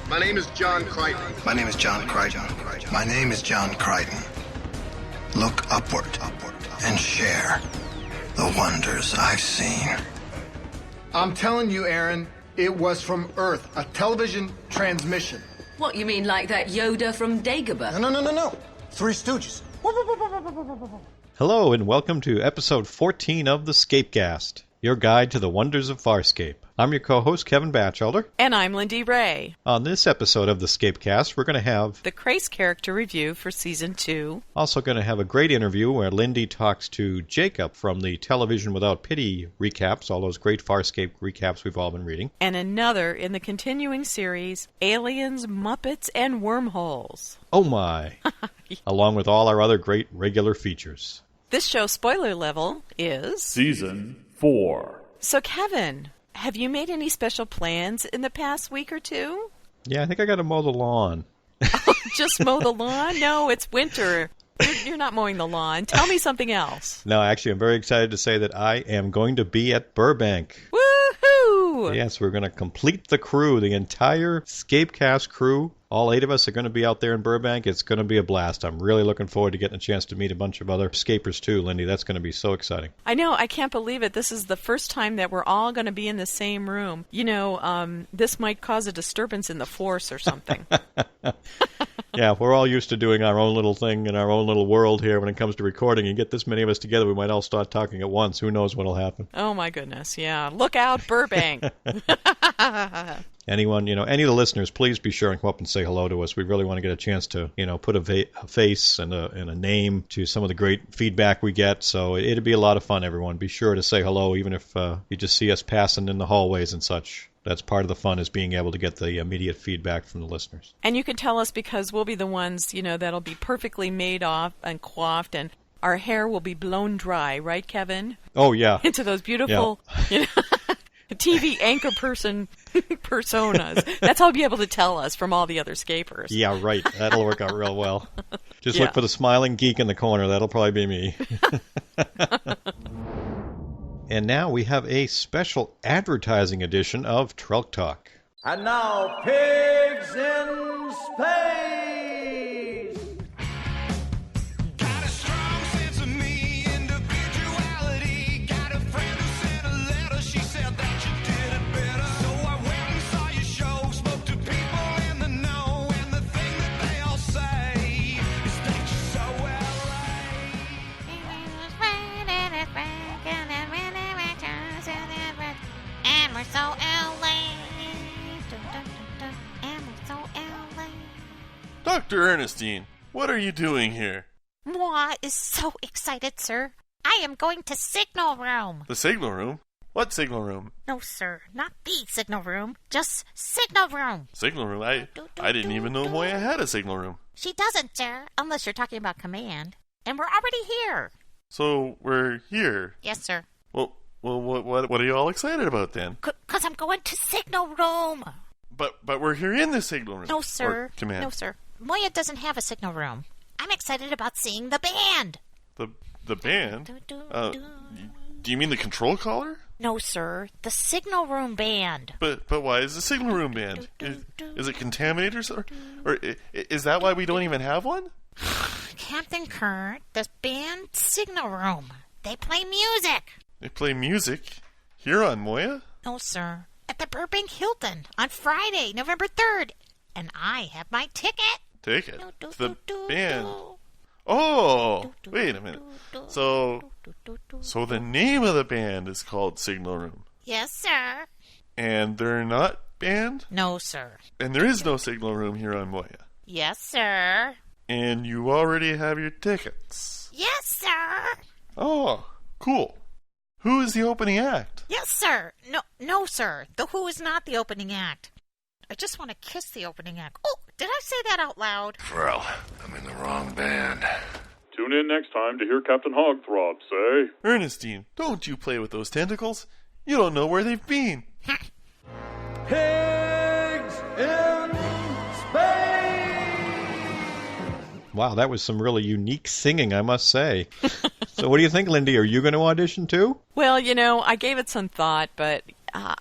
My name is John Crichton. My name is John Crichton. My name is John Crichton. Look upward and share the wonders I've seen. I'm telling you, Aaron, it was from Earth, a television transmission. What, you mean like that Yoda from Dagobah? No. Three Stooges. Hello and welcome to episode 14 of the ScapeCast, your guide to the wonders of Farscape. I'm your co-host, Kevin Batchelder. And I'm Lindy Ray. On this episode of the ScapeCast, we're going to have the Crace character review for Season 2. Also going to have a great interview where Lindy talks to Jacob from the Television Without Pity recaps, all those great Farscape recaps we've all been reading. And another in the continuing series, Aliens, Muppets, and Wormholes. Oh my! Along with all our other great regular features. This show's spoiler level is... Season 4. So Kevin, have you made any special plans in the past week or two? Yeah, I think I got to mow the lawn. Just mow the lawn? No, it's winter. You're not mowing the lawn. Tell me something else. No, actually, I'm very excited to say that I am going to be at Burbank. Woohoo! Yes, we're going to complete the crew, the entire ScapeCast crew. All 8 of us are going to be out there in Burbank. It's going to be a blast. I'm really looking forward to getting a chance to meet a bunch of other escapers too, Lindy. That's going to be so exciting. I know. I can't believe it. This is the first time that we're all going to be in the same room. You know, this might cause a disturbance in the Force or something. Yeah, we're all used to doing our own little thing in our own little world here when it comes to recording. You get this many of us together, we might all start talking at once. Who knows what'll happen? Oh, my goodness. Yeah. Look out, Burbank. Anyone, any of the listeners, please be sure and come up and say hello to us. We really want to get a chance to, put a face and a name to some of the great feedback we get. So it'd be a lot of fun, everyone. Be sure to say hello, even if you just see us passing in the hallways and such. That's part of the fun, is being able to get the immediate feedback from the listeners. And you can tell us, because we'll be the ones, that'll be perfectly made off and coiffed, and our hair will be blown dry, right, Kevin? Oh, yeah. Into those beautiful, TV anchor person personas. That's how you'll be able to tell us from all the other scapers. Yeah, right. That'll work out real well. Just look for the smiling geek in the corner. That'll probably be me. And now we have a special advertising edition of Trelk Talk. And now, Pigs in Space! Got a strong sense of me, individuality. Got a friend who sent a letter, she said that you did it better. So I went and saw your show, spoke to people in the know, and the thing that they all say is that you're so And we're so LA. And we're so LA. Dr. Ernestine, what are you doing here? Moi is so excited, sir. I am going to Signal Room. The signal room? What signal room? No, sir, not the Signal Room. Just Signal Room. Signal room? I didn't even know Moya had a signal room. She doesn't, sir, unless you're talking about command. And we're already here. So we're here. Yes, sir. Well, what are you all excited about then? 'Cause I'm going to Signal Room. But we're here in the signal room. No, sir. Or command. No, sir. Moya doesn't have a Signal Room. I'm excited about seeing the band. The band? Do you mean the control collar? No, sir. The Signal Room band. But why is the signal room band? Is it contaminators? Or is that why we don't even have one? Captain Kurt, the band Signal Room. They play music. They play music here on Moya? No, sir. At the Burbank Hilton on Friday, November 3rd. And I have my ticket. Ticket? To the band? Oh, wait a minute. So the name of the band is called Signal Room. Yes, sir. And they're not band? No, sir. And there is no Signal Room here on Moya? Yes, sir. And you already have your tickets? Yes, sir. Oh, cool. Who is the opening act? Yes, sir. No, sir. The Who is not the opening act. I just want to kiss the opening act. Oh, did I say that out loud? Well, I'm in the wrong band. Tune in next time to hear Captain Hogthrob say, Ernestine, don't you play with those tentacles. You don't know where they've been. Pigs in Space! Wow, that was some really unique singing, I must say. So what do you think, Lindy? Are you going to audition too? Well, I gave it some thought, but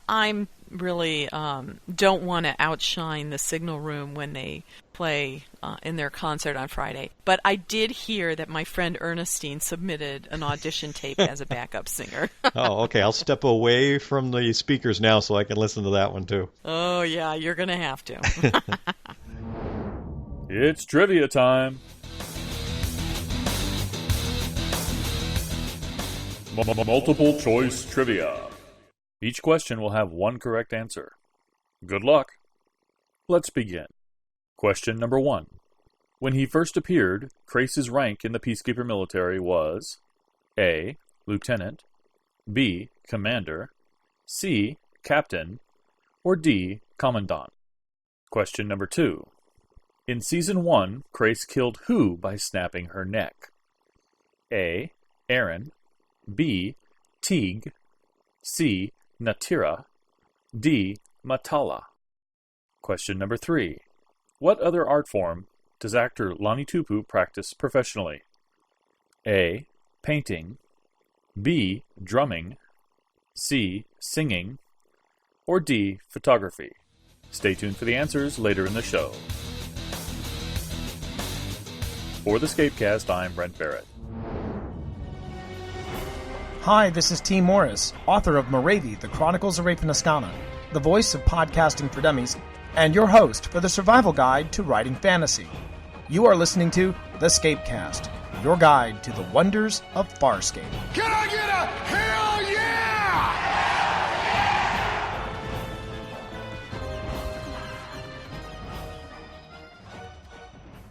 I'm really don't want to outshine the Signal Room when they play in their concert on Friday. But I did hear that my friend Ernestine submitted an audition tape as a backup singer. Oh, okay. I'll step away from the speakers now so I can listen to that one too. Oh, yeah, you're going to have to. It's trivia time. Multiple choice trivia. Each question will have one correct answer. Good luck. Let's begin. Question number 1. When he first appeared, Crace's rank in the Peacekeeper military was A. Lieutenant, B. Commander, C. Captain, or D. Commandant. Question number 2. In Season 1, Crace killed who by snapping her neck? A. Aaron, B. Teague, C. Natira, D. Matala. Question number 3. What other art form does actor Lonnie Tupu practice professionally? A. Painting, B. Drumming, C. Singing, or D. Photography. Stay tuned for the answers later in the show. For the ScapeCast, I'm Brent Barrett. Hi, this is T. Morris, author of Moravi, The Chronicles of Rapinaskana, the voice of podcasting for dummies, and your host for the survival guide to writing fantasy. You are listening to the ScapeCast, your guide to the wonders of Farscape. Can I get a hell yeah?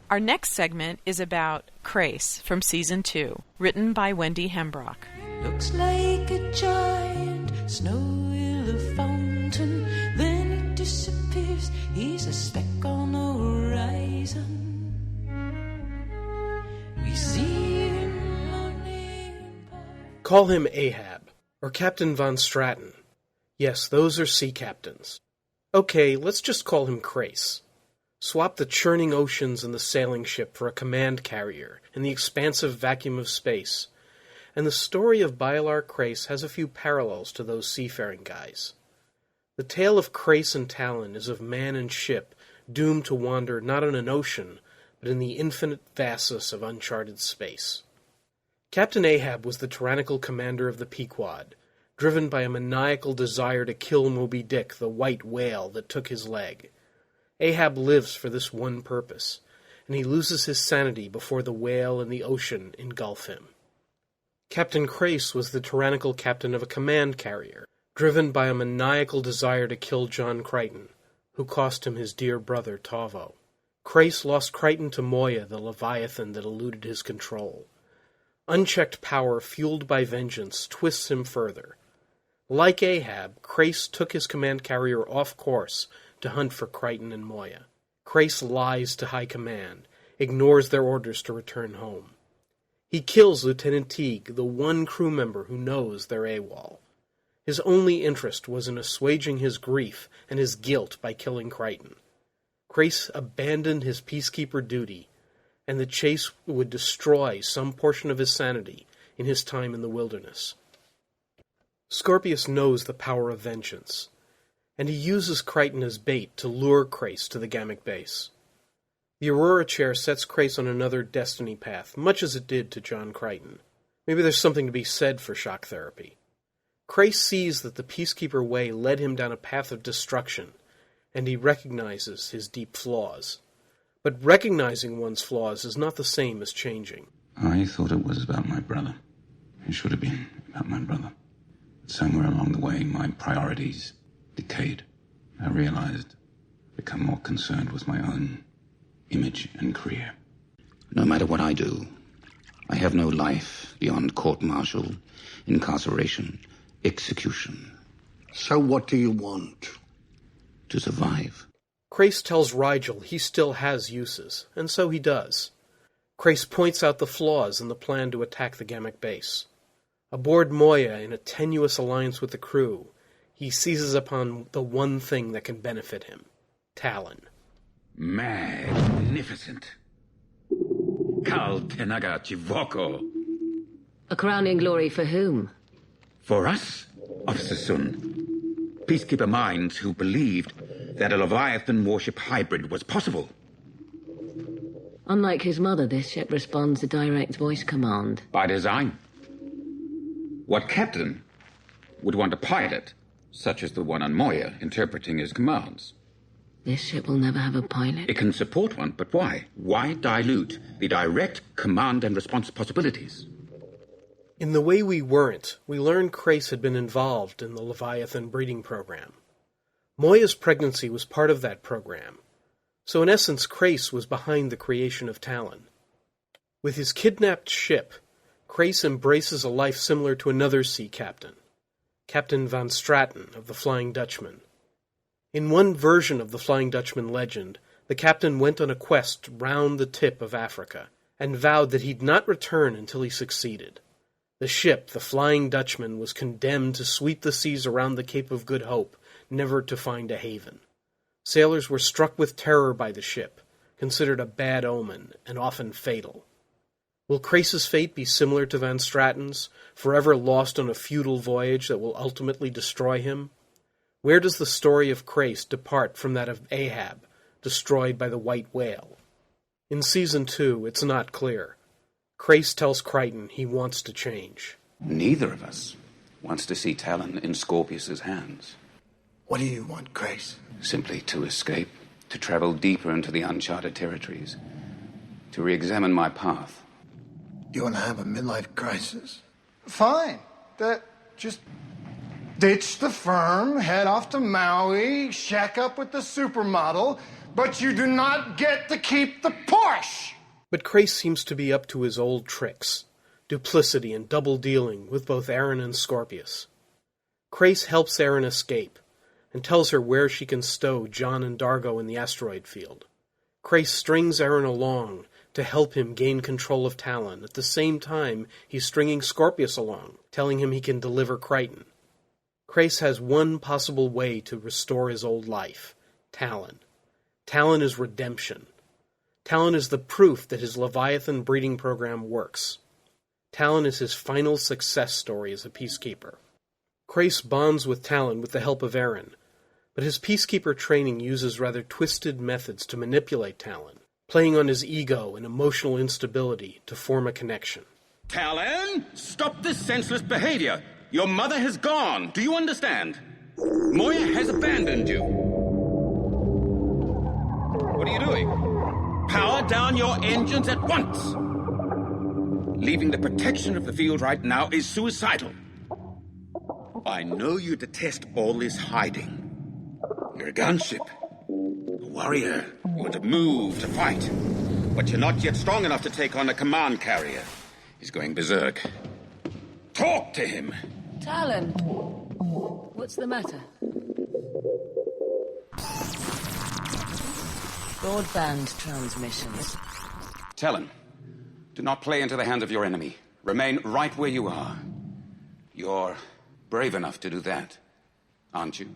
Our next segment is about Crace from Season 2, written by Wendy Hembrock. Looks like a giant snow-willow fountain, then it disappears. He's a speck on the horizon. We see him running by. Call him Ahab, or Captain Von Stratton. Yes, those are sea captains. Okay, let's just call him Crace. Swap the churning oceans and the sailing ship for a command carrier in the expansive vacuum of space. And the story of Bailar Crace has a few parallels to those seafaring guys. The tale of Crace and Talon is of man and ship doomed to wander not on an ocean, but in the infinite vastness of uncharted space. Captain Ahab was the tyrannical commander of the Pequod, driven by a maniacal desire to kill Moby Dick, the white whale that took his leg. Ahab lives for this one purpose, and he loses his sanity before the whale and the ocean engulf him. Captain Crace was the tyrannical captain of a command carrier, driven by a maniacal desire to kill John Crichton, who cost him his dear brother Tavo. Crace lost Crichton to Moya, the leviathan that eluded his control. Unchecked power, fueled by vengeance, twists him further. Like Ahab, Crace took his command carrier off course to hunt for Crichton and Moya. Crace lies to high command, ignores their orders to return home. He kills Lieutenant Teague, the one crew member who knows they're AWOL. His only interest was in assuaging his grief and his guilt by killing Crichton. Crace abandoned his peacekeeper duty, and the chase would destroy some portion of his sanity in his time in the wilderness. Scorpius knows the power of vengeance, and he uses Crichton as bait to lure Crace to the Gamic base. The Aurora Chair sets Crace on another destiny path, much as it did to John Crichton. Maybe there's something to be said for shock therapy. Crace sees that the Peacekeeper way led him down a path of destruction, and he recognizes his deep flaws. But recognizing one's flaws is not the same as changing. I thought it was about my brother. It should have been about my brother. But somewhere along the way, my priorities decayed. I realized I'd become more concerned with my own image and career. No matter what I do, I have no life beyond court-martial, incarceration, execution. So what do you want? To survive. Crace tells Rigel he still has uses, and so he does. Crace points out the flaws in the plan to attack the Gamic base. Aboard Moya, in a tenuous alliance with the crew, he seizes upon the one thing that can benefit him: Talon. Magnificent. Kal Tenaga Chivoko. A crowning glory for whom? For us, Officer Sun. Peacekeeper minds who believed that a Leviathan warship hybrid was possible. Unlike his mother, this ship responds to direct voice command. By design. What captain would want a pilot, such as the one on Moya, interpreting his commands? This ship will never have a pilot. It can support one, but why? Why dilute the direct command and response possibilities? In The Way We Weren't, we learned Crais had been involved in the Leviathan breeding program. Moya's pregnancy was part of that program, so in essence Crais was behind the creation of Talon. With his kidnapped ship, Crais embraces a life similar to another sea captain, Captain Van Straten of the Flying Dutchman. In one version of the Flying Dutchman legend, the captain went on a quest round the tip of Africa, and vowed that he'd not return until he succeeded. The ship, the Flying Dutchman, was condemned to sweep the seas around the Cape of Good Hope, never to find a haven. Sailors were struck with terror by the ship, considered a bad omen, and often fatal. Will Crais's fate be similar to Van Straten's, forever lost on a futile voyage that will ultimately destroy him? Where does the story of Crais depart from that of Ahab, destroyed by the white whale? In Season 2, it's not clear. Crais tells Crichton he wants to change. Neither of us wants to see Talon in Scorpius's hands. What do you want, Crais? Simply to escape, to travel deeper into the uncharted territories, to re-examine my path. You want to have a midlife crisis? Fine. Just ditch the firm, head off to Maui, shack up with the supermodel, but you do not get to keep the Porsche! But Crais seems to be up to his old tricks, duplicity and double-dealing with both Aaron and Scorpius. Crais helps Aaron escape, and tells her where she can stow John and Dargo in the asteroid field. Crais strings Aaron along to help him gain control of Talon. At the same time, he's stringing Scorpius along, telling him he can deliver Crichton. Crais has one possible way to restore his old life: Talon. Talon is redemption. Talon is the proof that his Leviathan breeding program works. Talon is his final success story as a peacekeeper. Crais bonds with Talon with the help of Aaron, but his peacekeeper training uses rather twisted methods to manipulate Talon, playing on his ego and emotional instability to form a connection. Talon, stop this senseless behavior. Your mother has gone. Do you understand? Moya has abandoned you. What are you doing? Power down your engines at once. Leaving the protection of the field right now is suicidal. I know you detest all this hiding. You're a gunship, a warrior. You want to move, to fight. But you're not yet strong enough to take on a command carrier. He's going berserk. Talk to him. Talon, what's the matter? Broadband transmissions. Talon, do not play into the hands of your enemy. Remain right where you are. You're brave enough to do that, aren't you?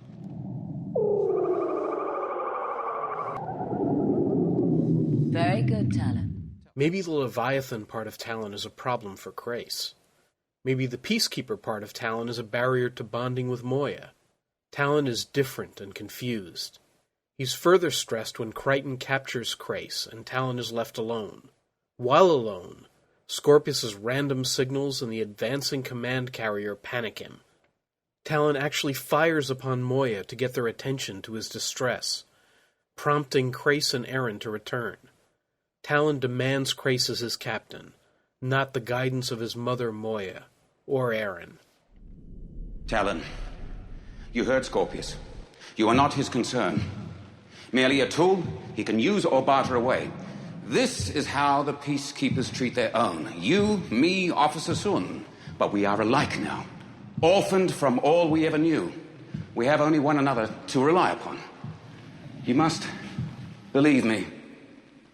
Very good, Talon. Maybe the Leviathan part of Talon is a problem for Crais. Maybe the Peacekeeper part of Talon is a barrier to bonding with Moya. Talon is different and confused. He's further stressed when Crichton captures Crais and Talon is left alone. While alone, Scorpius's random signals and the advancing command carrier panic him. Talon actually fires upon Moya to get their attention to his distress, prompting Crais and Aaron to return. Talon demands Crais as his captain, not the guidance of his mother Moya or Aaron. Talon, you heard Scorpius. You are not his concern. Merely a tool he can use or barter away. This is how the peacekeepers treat their own. You, me, Officer Sun. But we are alike now. Orphaned from all we ever knew. We have only one another to rely upon. You must believe me.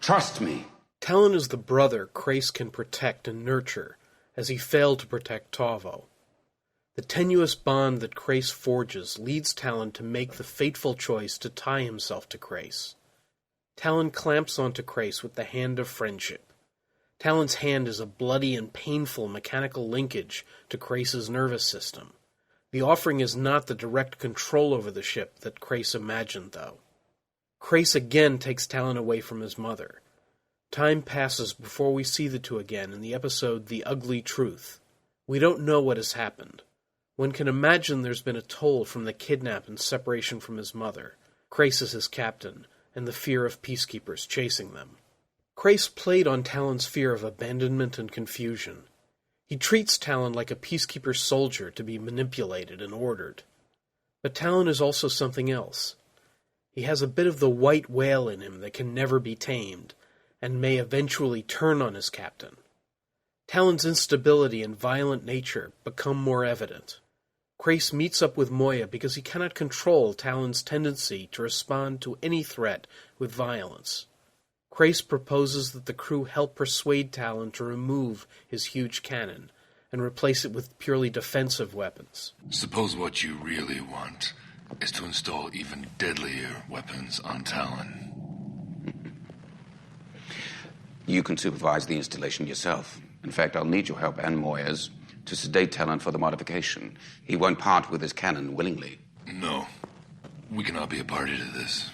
Trust me. Talon is the brother Crais can protect and nurture, as he failed to protect Tavo. The tenuous bond that Crais forges leads Talon to make the fateful choice to tie himself to Crais. Talon clamps onto Crais with the hand of friendship. Talon's hand is a bloody and painful mechanical linkage to Crais's nervous system, The offering is not the direct control over the ship that Crais imagined, though. Crais again takes Talon away from his mother. Time passes before we see the two again in the episode The Ugly Truth. We don't know what has happened. One can imagine there's been a toll from the kidnap and separation from his mother, Crais as his captain, and the fear of peacekeepers chasing them. Crais played on Talon's fear of abandonment and confusion. He treats Talon like a peacekeeper soldier to be manipulated and ordered. But Talon is also something else. He has a bit of the white whale in him that can never be tamed, and may eventually turn on his captain. Talon's instability and violent nature become more evident. Crais meets up with Moya because he cannot control Talon's tendency to respond to any threat with violence. Crais proposes that the crew help persuade Talon to remove his huge cannon and replace it with purely defensive weapons. Suppose what you really want is to install even deadlier weapons on Talon. You can supervise the installation yourself. In fact, I'll need your help and Moya's to sedate Talon for the modification. He won't part with his cannon willingly. No. We cannot be a party to this.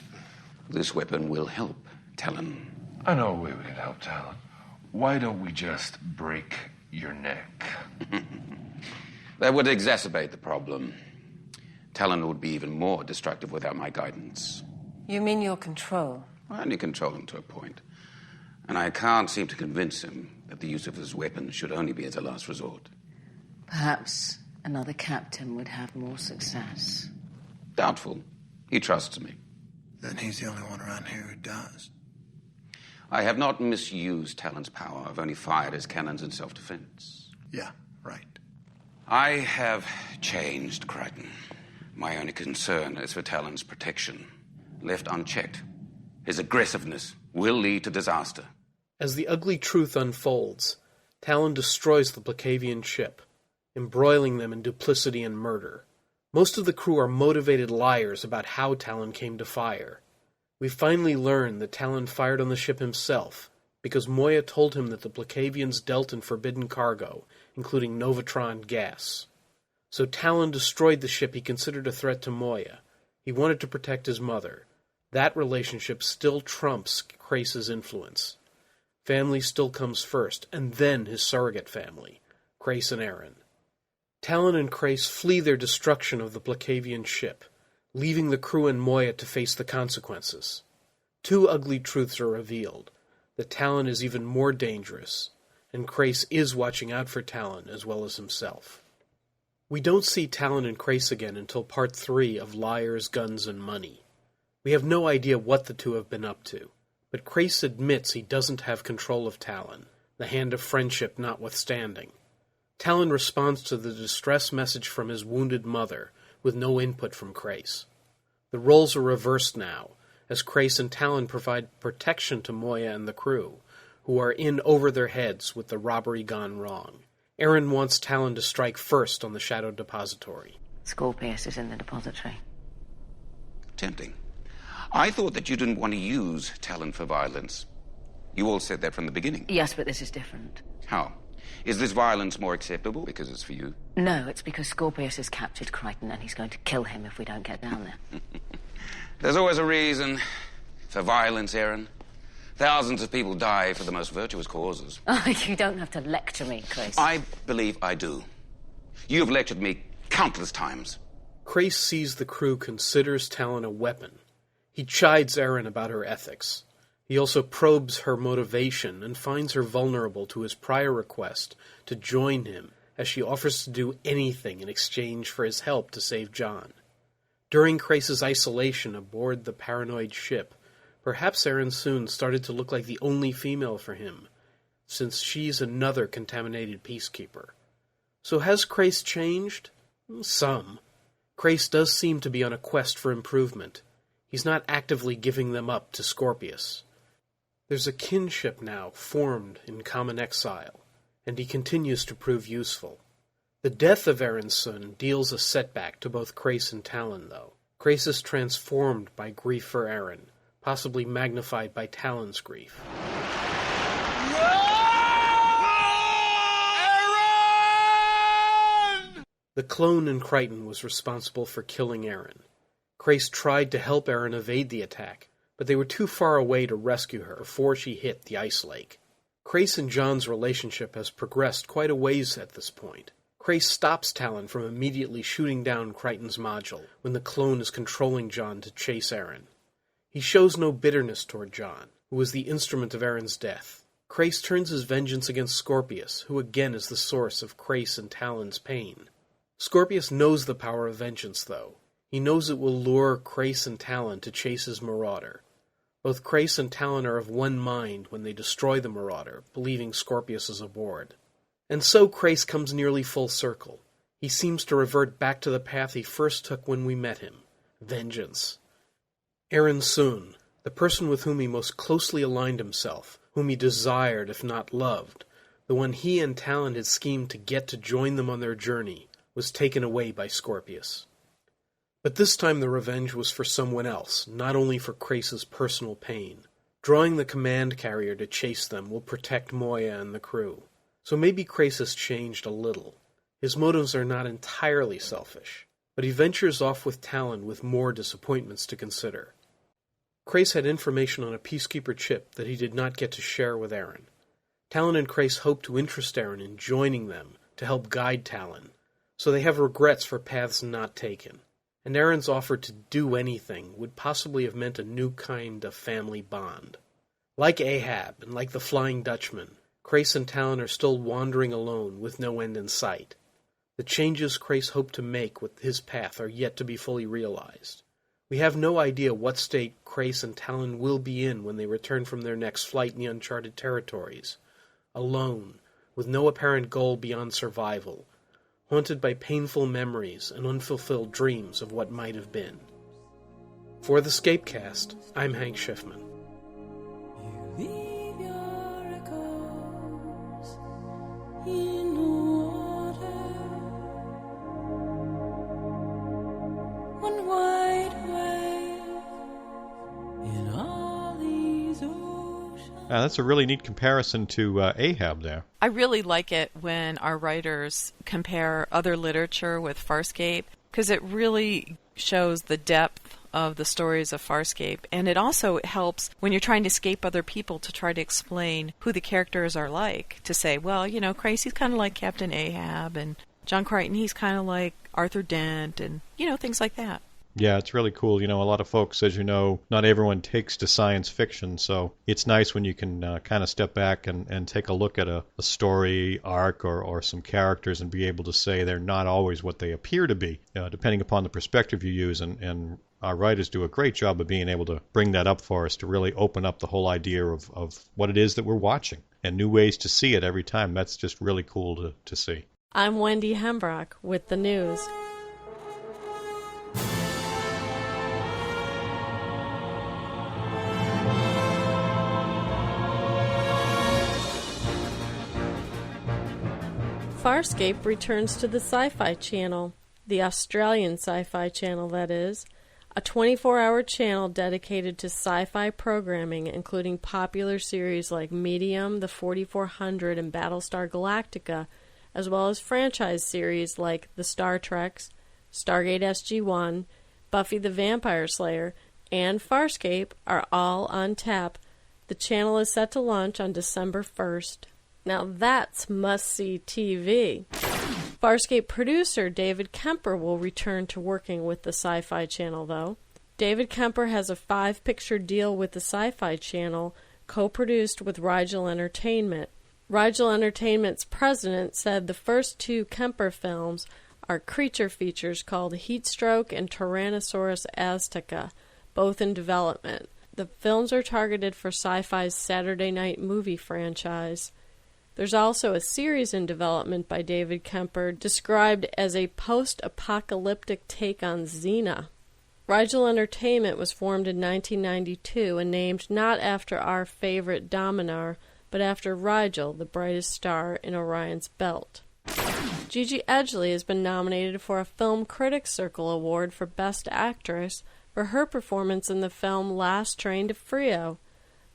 This weapon will help Talon. I know a way we can help Talon. Why don't we just break your neck? That would exacerbate the problem. Talon would be even more destructive without my guidance. You mean your control? I only control him to a point. And I can't seem to convince him that the use of his weapon should only be as a last resort. Perhaps another captain would have more success. Doubtful. He trusts me. Then he's the only one around here who does. I have not misused Talon's power. I've only fired his cannons in self-defense. Yeah, right. I have changed, Crichton. My only concern is for Talon's protection. Left unchecked, his aggressiveness will lead to disaster. As the ugly truth unfolds, Talon destroys the Placavian ship, embroiling them in duplicity and murder. Most of the crew are motivated liars about how Talon came to fire. We finally learn that Talon fired on the ship himself, because Moya told him that the Placavians dealt in forbidden cargo, including Novatron gas. So Talon destroyed the ship he considered a threat to Moya. He wanted to protect his mother. That relationship still trumps Crais' influence. Family still comes first, and then his surrogate family, Crais and Aaron. Talon and Crais flee their destruction of the Placavian ship, leaving the crew and Moya to face the consequences. Two ugly truths are revealed, that Talon is even more dangerous, and Crais is watching out for Talon as well as himself. We don't see Talon and Crais again until Part 3 of Liars, Guns, and Money. We have no idea what the two have been up to, but Crais admits he doesn't have control of Talon, the hand of friendship notwithstanding. Talon responds to the distress message from his wounded mother, with no input from Crais. The roles are reversed now, as Crais and Talon provide protection to Moya and the crew, who are in over their heads with the robbery gone wrong. Aaron wants Talon to strike first on the Shadow Depository. Scorpius is in the depository. Tempting. I thought that you didn't want to use Talon for violence. You all said that from the beginning. Yes, but this is different. How? Is this violence more acceptable because it's for you? No, it's because Scorpius has captured Crichton and he's going to kill him if we don't get down there. There's always a reason for violence, Aaron. Thousands of people die for the most virtuous causes. Oh, you don't have to lecture me, Crais. I believe I do. You've lectured me countless times. Crais sees the crew considers Talon a weapon. He chides Aaron about her ethics. He also probes her motivation and finds her vulnerable to his prior request to join him as she offers to do anything in exchange for his help to save John. During Crais' isolation aboard the paranoid ship, perhaps Aaron soon started to look like the only female for him, since she's another contaminated peacekeeper. So has Crais changed? Some. Crais does seem to be on a quest for improvement. He's not actively giving them up to Scorpius. There's a kinship now formed in common exile, and he continues to prove useful. The death of Aaron's son deals a setback to both Crais and Talon, though. Crais is transformed by grief for Aaron, possibly magnified by Talon's grief. The clone in Crichton was responsible for killing Aaron. Crace tried to help Aaron evade the attack, but they were too far away to rescue her before she hit the ice lake. Crace and John's relationship has progressed quite a ways at this point. Crace stops Talon from immediately shooting down Crichton's module when the clone is controlling John to chase Aaron. He shows no bitterness toward John, who was the instrument of Aaron's death. Crace turns his vengeance against Scorpius, who again is the source of Crace and Talon's pain. Scorpius knows the power of vengeance, though. He knows it will lure Crace and Talon to chase his marauder. Both Crace and Talon are of one mind when they destroy the marauder, believing Scorpius is aboard. And so Crace comes nearly full circle. He seems to revert back to the path he first took when we met him: vengeance. Aaron Soon, the person with whom he most closely aligned himself, whom he desired if not loved, the one he and Talon had schemed to get to join them on their journey, was taken away by Scorpius. But this time the revenge was for someone else, not only for Crace's personal pain. Drawing the command carrier to chase them will protect Moya and the crew. So maybe Crace has changed a little. His motives are not entirely selfish, but he ventures off with Talon with more disappointments to consider. Crace had information on a Peacekeeper chip that he did not get to share with Aaron. Talon and Crace hope to interest Aaron in joining them to help guide Talon, so they have regrets for paths not taken. And Aaron's offer to do anything would possibly have meant a new kind of family bond. Like Ahab and like the Flying Dutchman, Crace and Talon are still wandering alone with no end in sight. The changes Crace hoped to make with his path are yet to be fully realized. We have no idea what state Crace and Talon will be in when they return from their next flight in the uncharted territories. Alone, with no apparent goal beyond survival, haunted by painful memories and unfulfilled dreams of what might have been. For the ScapeCast, I'm Hank Schiffman. Leave your echoes in water. One wide wave in all these oceans. That's a really neat comparison to Ahab there. I really like it when our writers compare other literature with Farscape, because it really shows the depth of the stories of Farscape, and it also helps when you're trying to escape other people to try to explain who the characters are like, to say, well, you know, Crace, he's kind of like Captain Ahab, and John Crichton, he's kind of like Arthur Dent, and, you know, things like that. Yeah, it's really cool. You know, a lot of folks, as you know, not everyone takes to science fiction, so it's nice when you can kind of step back and take a look at a story arc or some characters and be able to say they're not always what they appear to be, depending upon the perspective you use. And our writers do a great job of being able to bring that up for us, to really open up the whole idea of what it is that we're watching and new ways to see it every time. That's just really cool to see. I'm Wendy Hembrock with the news. Farscape returns to the Sci-Fi Channel, the Australian Sci-Fi Channel, that is, a 24-hour channel dedicated to sci-fi programming, including popular series like Medium, The 4400, and Battlestar Galactica, as well as franchise series like The Star Treks, Stargate SG-1, Buffy the Vampire Slayer, and Farscape are all on tap. The channel is set to launch on December 1st. Now that's must-see TV. Farscape producer David Kemper will return to working with the Sci-Fi Channel, though. David Kemper has a 5-picture deal with the Sci-Fi Channel, co-produced with Rigel Entertainment. Rigel Entertainment's president said the first 2 Kemper films are creature features called Heatstroke and Tyrannosaurus Azteca, both in development. The films are targeted for Sci-Fi's Saturday Night Movie franchise. There's also a series in development by David Kemper described as a post-apocalyptic take on Xena. Rigel Entertainment was formed in 1992 and named not after our favorite Dominar, but after Rigel, the brightest star in Orion's belt. Gigi Edgley has been nominated for a Film Critics Circle Award for Best Actress for her performance in the film Last Train to Frio.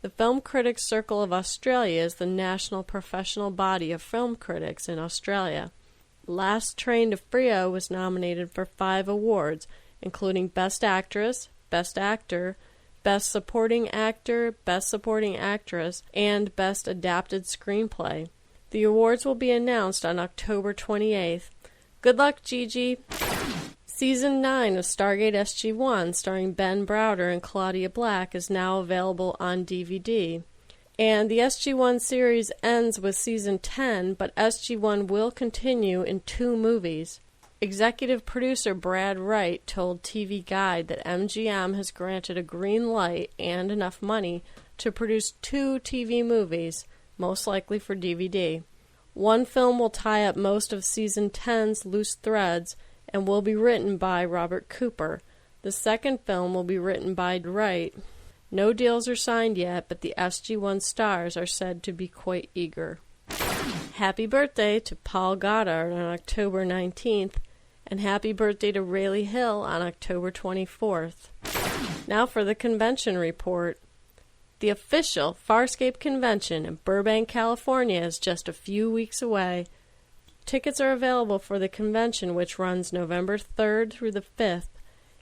The Film Critics Circle of Australia is the national professional body of film critics in Australia. Last Train to Frio was nominated for 5 awards, including Best Actress, Best Actor, Best Supporting Actor, Best Supporting Actress, and Best Adapted Screenplay. The awards will be announced on October 28th. Good luck, Gigi! Season 9 of Stargate SG-1, starring Ben Browder and Claudia Black, is now available on DVD. And the SG-1 series ends with Season 10, but SG-1 will continue in 2 movies. Executive producer Brad Wright told TV Guide that MGM has granted a green light and enough money to produce 2 TV movies, most likely for DVD. One film will tie up most of Season 10's loose threads and will be written by Robert Cooper. The second film will be written by Wright. No deals are signed yet, but the SG-1 stars are said to be quite eager. Happy birthday to Paul Goddard on October 19th, and happy birthday to Rayleigh Hill on October 24th. Now for the convention report. The official Farscape convention in Burbank, California is just a few weeks away. Tickets are available for the convention, which runs November 3rd through the 5th.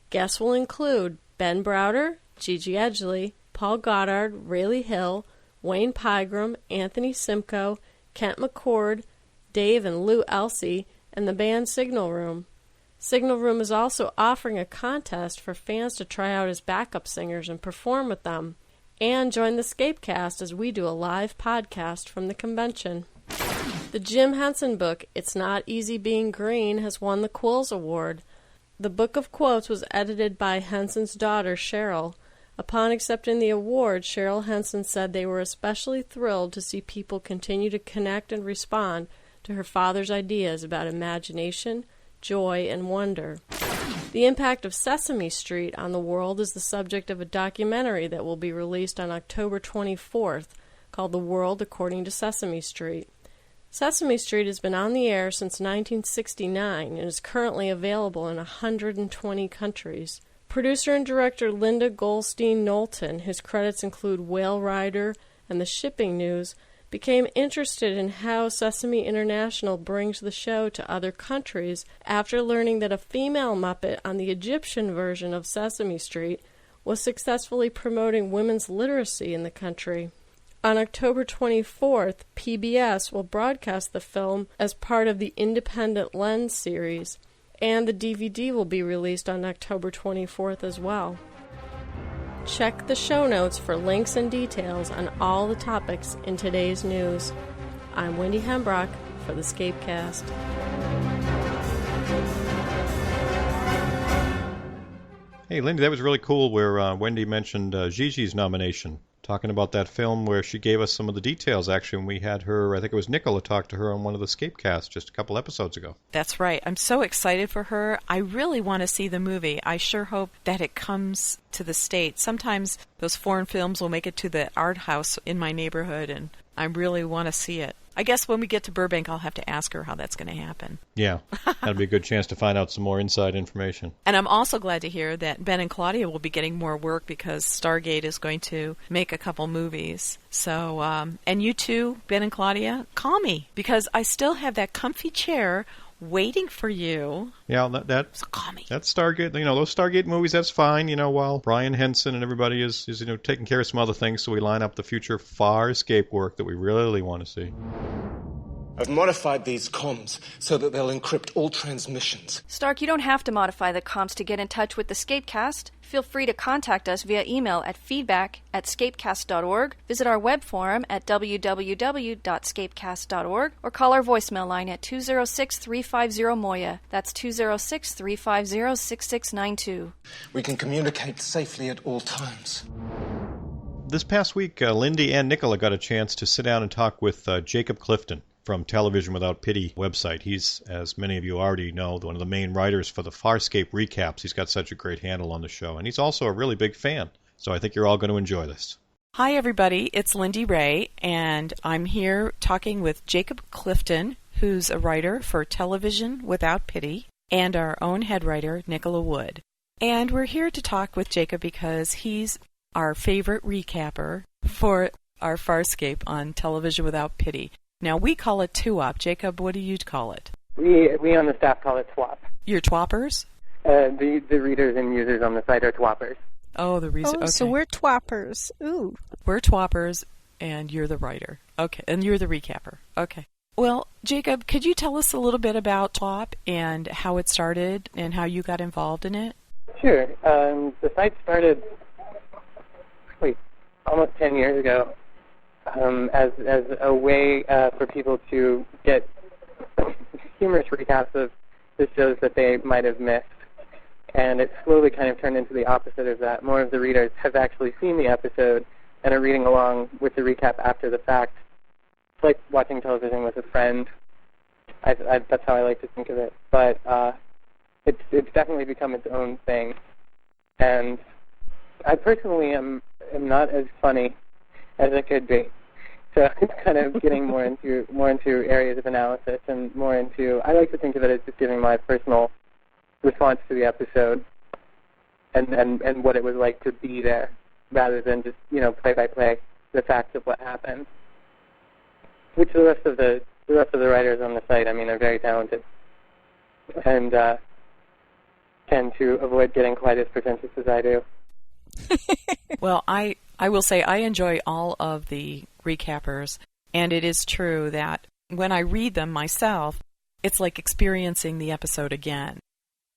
Guests will include Ben Browder, Gigi Edgley, Paul Goddard, Rayleigh Hill, Wayne Pygram, Anthony Simcoe, Kent McCord, Dave and Lou Elsey, and the band Signal Room. Signal Room is also offering a contest for fans to try out as backup singers and perform with them. And join the ScapeCast as we do a live podcast from the convention. The Jim Henson book, It's Not Easy Being Green, has won the Quills Award. The book of quotes was edited by Henson's daughter, Cheryl. Upon accepting the award, Cheryl Henson said they were especially thrilled to see people continue to connect and respond to her father's ideas about imagination, joy, and wonder. The impact of Sesame Street on the world is the subject of a documentary that will be released on October 24th, called The World According to Sesame Street. Sesame Street has been on the air since 1969 and is currently available in 120 countries. Producer and director Linda Goldstein Knowlton, whose credits include Whale Rider and The Shipping News, became interested in how Sesame International brings the show to other countries after learning that a female Muppet on the Egyptian version of Sesame Street was successfully promoting women's literacy in the country. On October 24th, PBS will broadcast the film as part of the Independent Lens series, and the DVD will be released on October 24th as well. Check the show notes for links and details on all the topics in today's news. I'm Wendy Hembrock for the ScapeCast. Hey, Lindy, that was really cool where Wendy mentioned Gigi's nomination, talking about that film where she gave us some of the details, actually, when we had her, I think it was Nicola, talk to her on one of the ScapeCasts just a couple episodes ago. That's right. I'm so excited for her. I really want to see the movie. I sure hope that it comes to the States. Sometimes those foreign films will make it to the art house in my neighborhood, and I really want to see it. I guess when we get to Burbank, I'll have to ask her how that's going to happen. Yeah, that'll be a good chance to find out some more inside information. And I'm also glad to hear that Ben and Claudia will be getting more work because Stargate is going to make a couple movies. So, and you too, Ben and Claudia, call me because I still have that comfy chair waiting for you. Yeah, so call me. That's Stargate. You know, those Stargate movies, that's fine. You know, while Brian Henson and everybody is taking care of some other things, so we line up the future Farscape work that we really want to see. I've modified these comms so that they'll encrypt all transmissions. Stark, you don't have to modify the comms to get in touch with the ScapeCast. Feel free to contact us via email at feedback@scapecast.org, visit our web forum at www.scapecast.org, or call our voicemail line at 206-350-MOYA. That's 206-350-6692. We can communicate safely at all times. This past week, Lindy and Nicola got a chance to sit down and talk with Jacob Clifton from Television Without Pity website. He's, as many of you already know, one of the main writers for the Farscape recaps. He's got such a great handle on the show, and he's also a really big fan. So I think you're all going to enjoy this. Hi, everybody. It's Lindy Ray, and I'm here talking with Jacob Clifton, who's a writer for Television Without Pity, and our own head writer, Nicola Wood. And we're here to talk with Jacob because he's our favorite recapper for our Farscape on Television Without Pity. Now, we call it 2-Op. Jacob, what do you call it? We on the staff call it TWAP. You're twappers? The readers and users on the site are twappers. Oh, the reason. Oh, okay. so we're twappers. Ooh. We're twappers, and you're the writer. Okay, and you're the recapper. Okay. Well, Jacob, could you tell us a little bit about TWAP and how it started and how you got involved in it? Sure. The site started almost 10 years ago as a way for people to get humorous recaps of the shows that they might have missed. And it slowly kind of turned into the opposite of that. More of the readers have actually seen the episode and are reading along with the recap after the fact. It's like watching television with a friend. That's how I like to think of it. But it's definitely become its own thing. And I personally am not as funny as I could be. So it's kind of getting more into areas of analysis and more into, I like to think of it as just giving my personal response to the episode and what it was like to be there, rather than just, play by play the facts of what happened. Which the rest of the writers on the site, are very talented and tend to avoid getting quite as pretentious as I do. Well, I will say I enjoy all of the recappers, and it is true that when I read them myself, it's like experiencing the episode again.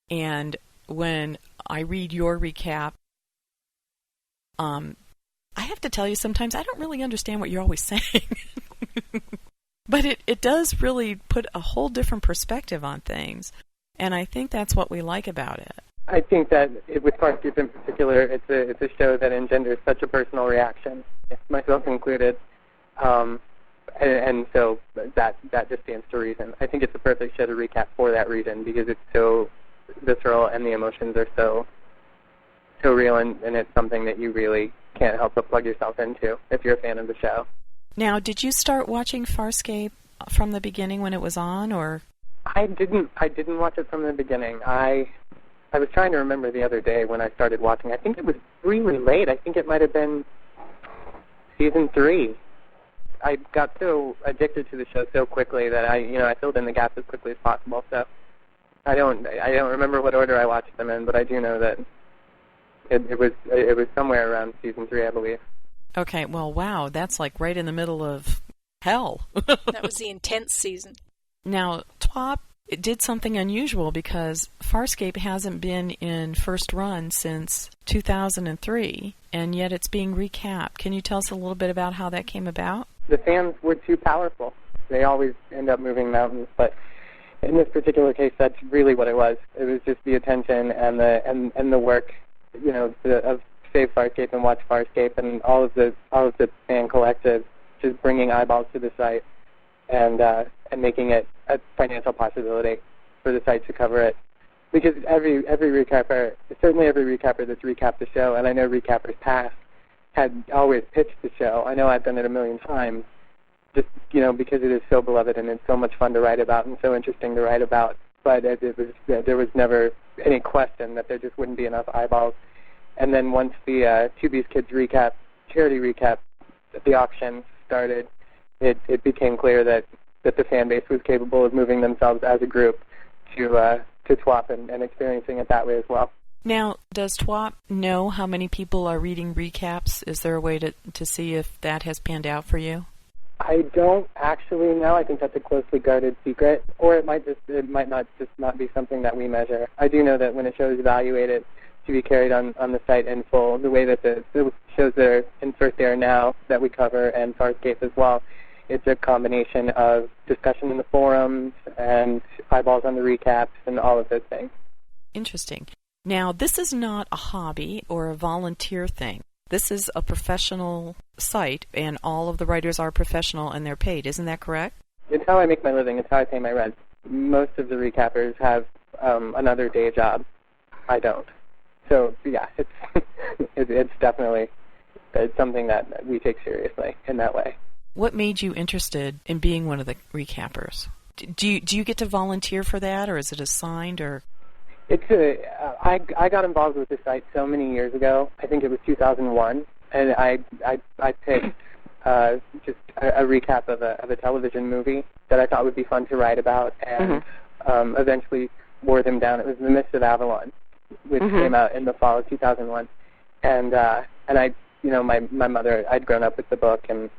And when I read your recap, I have to tell you, sometimes I don't really understand what you're always saying. But it does really put a whole different perspective on things, and I think that's what we like about it. I think that with Farscape in particular, it's a show that engenders such a personal reaction, myself included, and so that just stands to reason. I think it's the perfect show to recap for that reason, because it's so visceral and the emotions are so real, and it's something that you really can't help but plug yourself into if you're a fan of the show. Now, did you start watching Farscape from the beginning when it was on, or? I didn't watch it from the beginning. I was trying to remember the other day when I started watching. I think it was really late. I think it might have been season 3. I got so addicted to the show so quickly that I filled in the gaps as quickly as possible. So I don't remember what order I watched them in, but I do know that it was somewhere around season 3, I believe. Okay, well, wow, that's like right in the middle of hell. That was the intense season. Now, TWAP did something unusual because Farscape hasn't been in first run since 2003, and yet it's being recapped. Can you tell us a little bit about how that came about? The fans were too powerful. They always end up moving mountains, but in this particular case, that's really what it was. It was just the attention and the work, of Save Farscape and Watch Farscape and all of the fan collective just bringing eyeballs to the site and making it a financial possibility for the site to cover it. Because every recapper, certainly every recapper that's recapped the show, and I know recappers past had always pitched the show. I know I've done it a million times, just because it is so beloved and it's so much fun to write about and so interesting to write about. But there was never any question that there just wouldn't be enough eyeballs. And then once the Two Beast Kids recap, charity recap, the auction started, it became clear that the fan base was capable of moving themselves as a group to TWAP and experiencing it that way as well. Now, does TWAP know how many people are reading recaps? Is there a way to see if that has panned out for you? I don't actually know. I think that's a closely guarded secret, or it might not be something that we measure. I do know that when a show is evaluated to be carried on the site in full, the way that the shows that are in first air now that we cover and Farscape as well, it's a combination of discussion in the forums and eyeballs on the recaps and all of those things. Interesting. Now, this is not a hobby or a volunteer thing. This is a professional site, and all of the writers are professional and they're paid. Isn't that correct? It's how I make my living. It's how I pay my rent. Most of the recappers have another day job. I don't. So, yeah, it's definitely something that we take seriously in that way. What made you interested in being one of the recappers? Do you get to volunteer for that, or is it assigned, or? I got involved with the site so many years ago. I think it was 2001, and I picked just a recap of a television movie that I thought would be fun to write about, and eventually wore them down. It was The Mist of Avalon, which came out in the fall of 2001. And I, my mother, I'd grown up with the book, and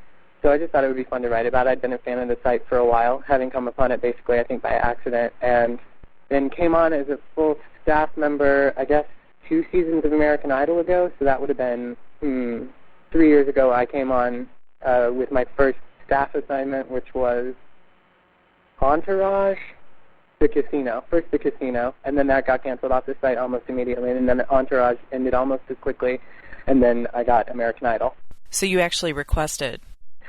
so I just thought it would be fun to write about. I'd been a fan of the site for a while, having come upon it basically, I think, by accident, and then came on as a full staff member, I guess, 2 seasons of American Idol ago, so that would have been 3 years ago. I came on with my first staff assignment, which was Entourage, the casino, first the casino, and then that got canceled off the site almost immediately, and then Entourage ended almost as quickly, and then I got American Idol. So you actually requested?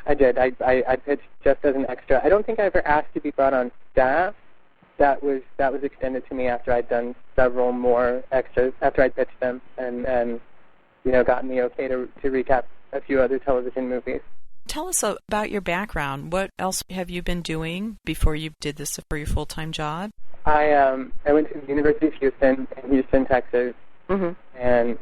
I did. I pitched just as an extra. I don't think I ever asked to be brought on staff. That was extended to me after I'd done several more extras, after I'd pitched them and gotten the okay to recap a few other television movies. Tell us about your background. What else have you been doing before you did this for your full-time job? I went to the University of Houston in Houston, Texas, and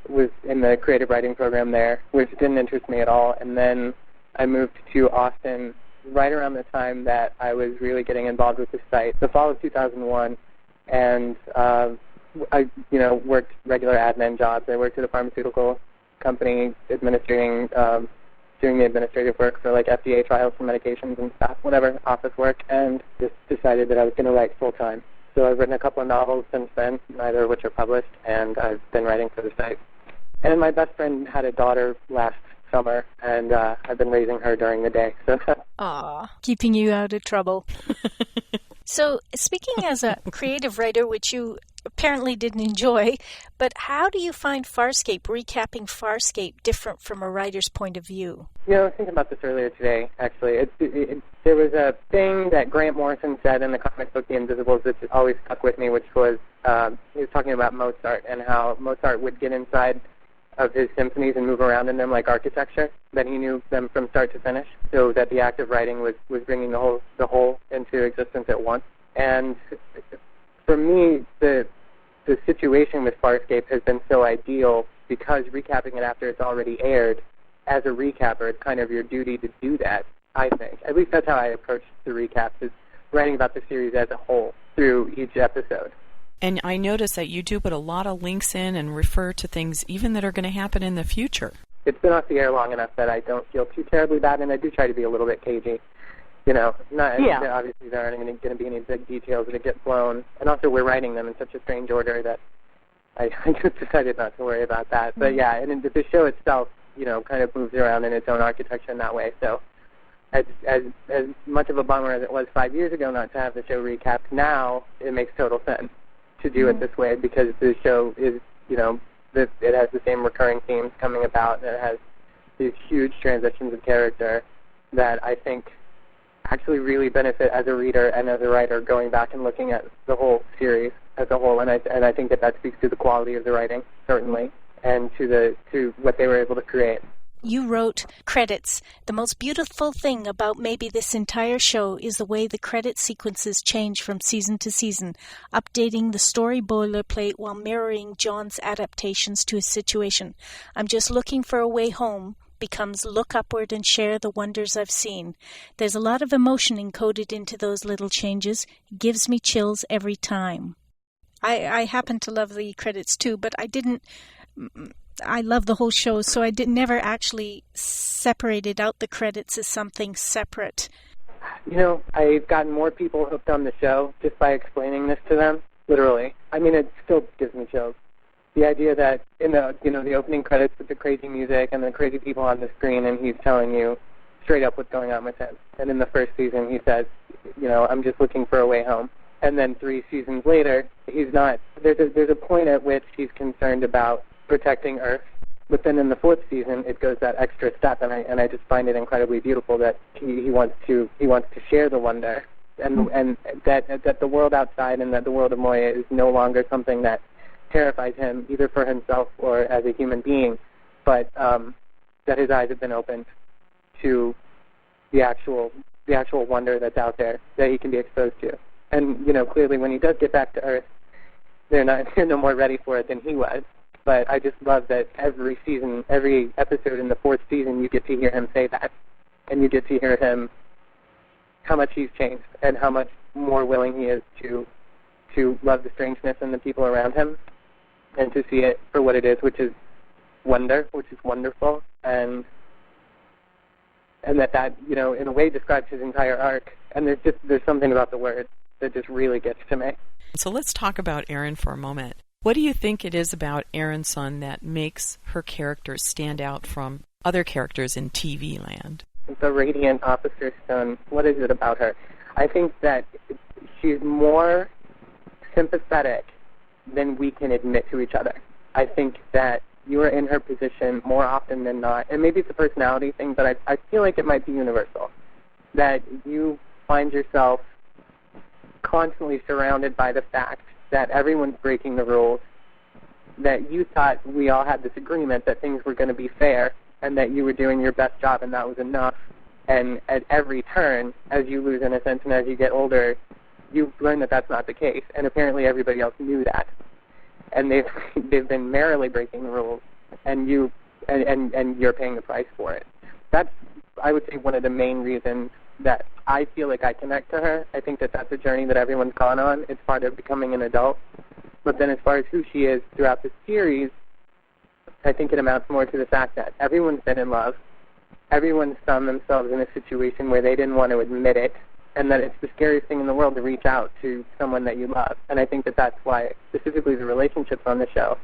was in the creative writing program there, which didn't interest me at all. And then I moved to Austin right around the time that I was really getting involved with the site, the fall of 2001, and I worked regular admin jobs. I worked at a pharmaceutical company administering, doing the administrative work for like FDA trials for medications and stuff, whatever, office work, and just decided that I was going to write full time. So I've written a couple of novels since then, neither of which are published, and I've been writing for the site. And my best friend had a daughter last summer, and I've been raising her during the day. So. Aw, keeping you out of trouble. So, speaking as a creative writer, which you apparently didn't enjoy, but how do you find Farscape, recapping Farscape, different from a writer's point of view? I was thinking about this earlier today, actually. There was a thing that Grant Morrison said in the comic book The Invisibles that always stuck with me, which was he was talking about Mozart and how Mozart would get inside of his symphonies and move around in them like architecture, that he knew them from start to finish, so that the act of writing was bringing the whole into existence at once. And for me, the situation with Farscape has been so ideal because recapping it after it's already aired, as a recapper, it's kind of your duty to do that, I think. At least that's how I approach the recaps, is writing about the series as a whole through each episode. And I noticed that you do put a lot of links in and refer to things even that are going to happen in the future. It's been off the air long enough that I don't feel too terribly bad, and I do try to be a little bit cagey. Obviously there aren't going to be any big details that get blown. And also we're writing them in such a strange order that I just decided not to worry about that. But yeah, and the show itself, kind of moves around in its own architecture in that way. So as much of a bummer as it was 5 years ago not to have the show recapped, now it makes total sense to do it this way, because the show is, it has the same recurring themes coming about, and it has these huge transitions of character that I think actually really benefit as a reader and as a writer, going back and looking at the whole series as a whole, and I think that speaks to the quality of the writing, certainly, and to what they were able to create. You wrote credits. The most beautiful thing about maybe this entire show is the way the credit sequences change from season to season, updating the story boilerplate while mirroring John's adaptations to his situation. I'm just looking for a way home becomes look upward and share the wonders I've seen. There's a lot of emotion encoded into those little changes. It gives me chills every time. I happen to love the credits too, but I love the whole show, so I never actually separated out the credits as something separate. I've gotten more people hooked on the show just by explaining this to them, literally. I mean, it still gives me chills. The idea that in the opening credits with the crazy music and the crazy people on the screen, and he's telling you straight up what's going on with him. And in the first season, he says, I'm just looking for a way home. And then 3 seasons later, he's not. There's a point at which he's concerned about protecting Earth, but then in the 4th season it goes that extra step, and I just find it incredibly beautiful that he wants to share the wonder, and that the world outside and that the world of Moya is no longer something that terrifies him either for himself or as a human being, but that his eyes have been opened to the actual wonder that's out there that he can be exposed to. And clearly when he does get back to Earth, they're no more ready for it than he was. But I just love that every season, every episode in the 4th season, you get to hear him say that. And you get to hear him, how much he's changed and how much more willing he is to love the strangeness in the people around him and to see it for what it is, which is wonder, which is wonderful, and that you know, in a way describes his entire arc. And there's something about the word that just really gets to me. So let's talk about Aaron for a moment. What do you think it is about Aaron Sun that makes her character stand out from other characters in TV land? The radiant officer stone, what is it about her? I think that she's more sympathetic than we can admit to each other. I think that you are in her position more often than not, and maybe it's a personality thing, but I feel like it might be universal, that you find yourself constantly surrounded by the fact that everyone's breaking the rules, that you thought we all had this agreement that things were going to be fair, and that you were doing your best job and that was enough. And at every turn, as you lose innocence and as you get older, you learn that that's not the case. And apparently everybody else knew that. And they've been merrily breaking the rules, and you're paying the price for it. That's, I would say, one of the main reasons that I feel like I connect to her. I think that that's a journey that everyone's gone on. It's part of becoming an adult. But then as far as who she is throughout the series, I think it amounts more to the fact that everyone's been in love. Everyone's found themselves in a situation where they didn't want to admit it, and that it's the scariest thing in the world to reach out to someone that you love. And I think that that's why, specifically the relationships on the show,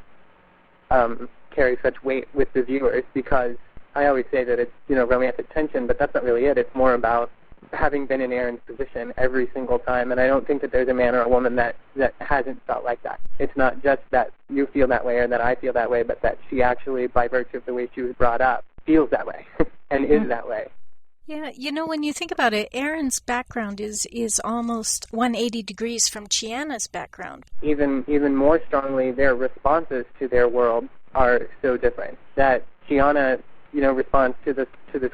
carry such weight with the viewers, because I always say that it's, you know, romantic tension, but that's not really it. It's more about having been in Aaron's position every single time, and I don't think that there's a man or a woman that hasn't felt like that. It's not just that you feel that way or that I feel that way, but that she actually, by virtue of the way she was brought up, feels that way and is that way. Yeah, you know, when you think about it, Aaron's background is almost 180 degrees from Chiana's background. Even more strongly, their responses to their world are so different. That Chiana, you know, responds to this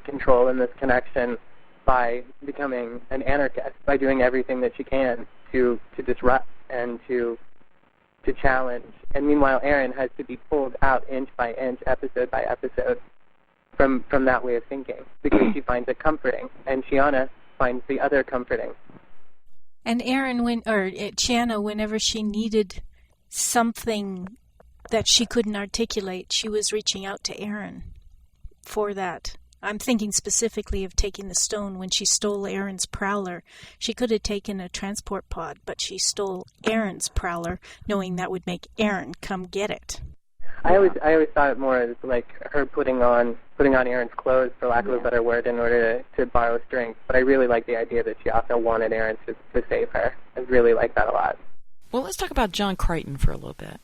control and this connection by becoming an anarchist, by doing everything that she can to disrupt and to challenge. And meanwhile, Aaron has to be pulled out inch by inch, episode by episode, from that way of thinking, because she finds it comforting, and Chiana finds the other comforting. And Chiana, whenever she needed something that she couldn't articulate, she was reaching out to Aaron for that. I'm thinking specifically of taking the stone when she stole Aaron's prowler. She could have taken a transport pod, but she stole Aaron's prowler, knowing that would make Aaron come get it. I always thought it more as like her putting on Aaron's clothes, for lack of a better word, in order to borrow strength. But I really like the idea that she also wanted Aaron to save her. I really like that a lot. Well, let's talk about John Crichton for a little bit.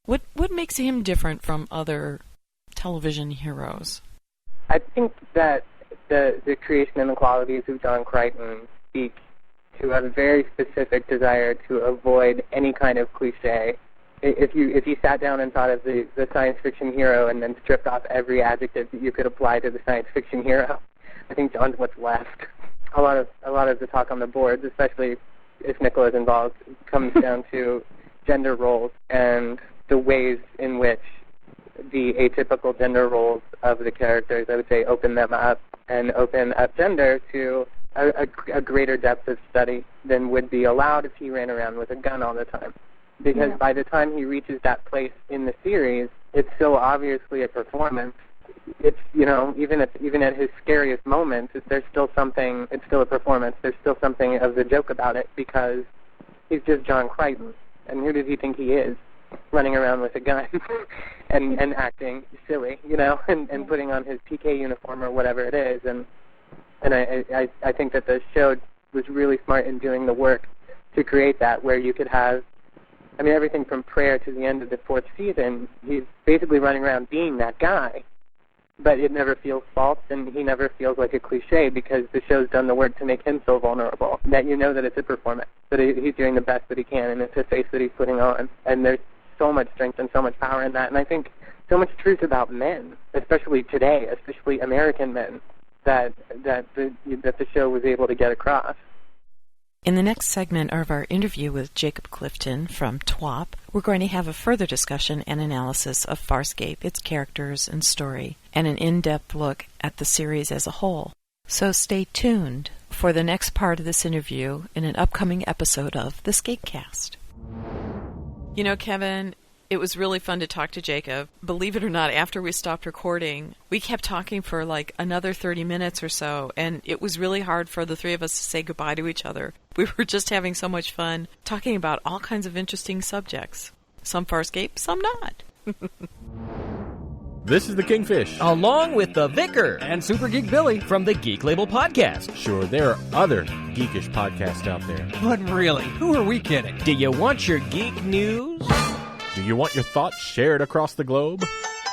What makes him different from other television heroes? I think that the creation and the qualities of John Crichton speak to a very specific desire to avoid any kind of cliche. If you sat down and thought of the science fiction hero and then stripped off every adjective that you could apply to the science fiction hero, I think John's what's left. A lot of the talk on the boards, especially if Nicola is involved, comes down to gender roles and the ways in which the atypical gender roles of the characters, I would say, open them up and open up gender to a greater depth of study than would be allowed if he ran around with a gun all the time. Because by the time he reaches that place in the series, it's so obviously a performance. It's, you know, even at his scariest moments, there's still something. It's still a performance. There's still something of the joke about it, because he's just John Crichton, and who does he think he is, running around with a gun and acting silly, you know, and putting on his PK uniform or whatever it is, and I think that the show was really smart in doing the work to create that, where you could have, I mean, everything from Prayer to the end of the fourth season, he's basically running around being that guy, but it never feels false, and he never feels like a cliche, because the show's done the work to make him so vulnerable that you know that it's a performance, that he's doing the best that he can, and it's a face that he's putting on, and there's so much strength and so much power in that, and I think so much truth about men, especially today, especially American men, that the show was able to get across. In the next segment of our interview with Jacob Clifton from TWOP, we're going to have a further discussion and analysis of Farscape, its characters and story, and an in-depth look at the series as a whole. So stay tuned for for the next part of this interview in an upcoming episode of the ScapeCast. You know, Kevin, it was really fun to talk to Jacob. Believe it or not, after we stopped recording, we kept talking for like another 30 minutes or so, and it was really hard for the three of us to say goodbye to each other. We were just having so much fun talking about all kinds of interesting subjects. Some Farscape, some not. This is the Kingfish, along with the Vicar and Super Geek Billy from the Geek Label Podcast. Sure, there are other geekish podcasts out there. But really, who are we kidding? Do you want your geek news? Do you want your thoughts shared across the globe?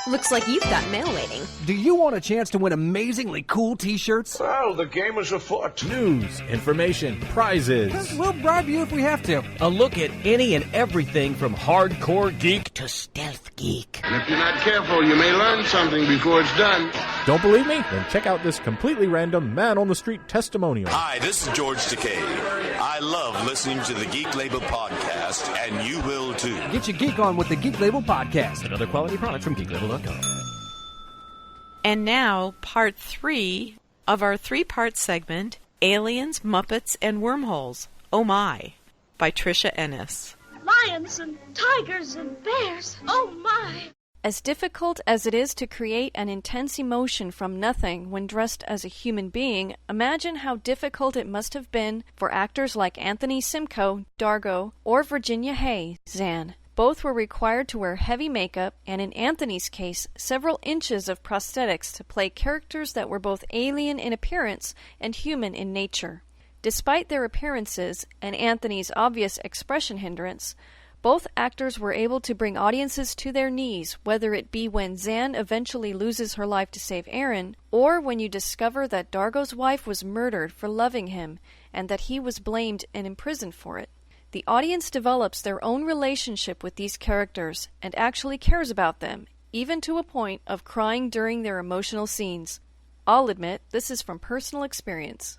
Looks like you've got mail waiting. Do you want a chance to win amazingly cool t-shirts? Well, the game is afoot. News, information, prizes. We'll bribe you if we have to. A look at any and everything from hardcore geek to stealth geek. And if you're not careful, you may learn something before it's done. Don't believe me? Then check out this completely random man-on-the-street testimonial. Hi, this is George Takei. I love listening to the Geek Label Podcast, and you will too. Get your geek on with the Geek Label Podcast. Another quality product from geeklabel.com. And now, part 3 of our 3-part segment, Aliens, Muppets, and Wormholes. Oh My, by Tricia Ennis. Lions and tigers and bears. Oh my! As difficult as it is to create an intense emotion from nothing when dressed as a human being, imagine how difficult it must have been for actors like Anthony Simcoe, Dargo, or Virginia Hay, Zan. Both were required to wear heavy makeup, and in Anthony's case, several inches of prosthetics to play characters that were both alien in appearance and human in nature. Despite their appearances, and Anthony's obvious expression hindrance, both actors were able to bring audiences to their knees, whether it be when Zan eventually loses her life to save Aaron, or when you discover that Dargo's wife was murdered for loving him, and that he was blamed and imprisoned for it. The audience develops their own relationship with these characters and actually cares about them, even to a point of crying during their emotional scenes. I'll admit, this is from personal experience.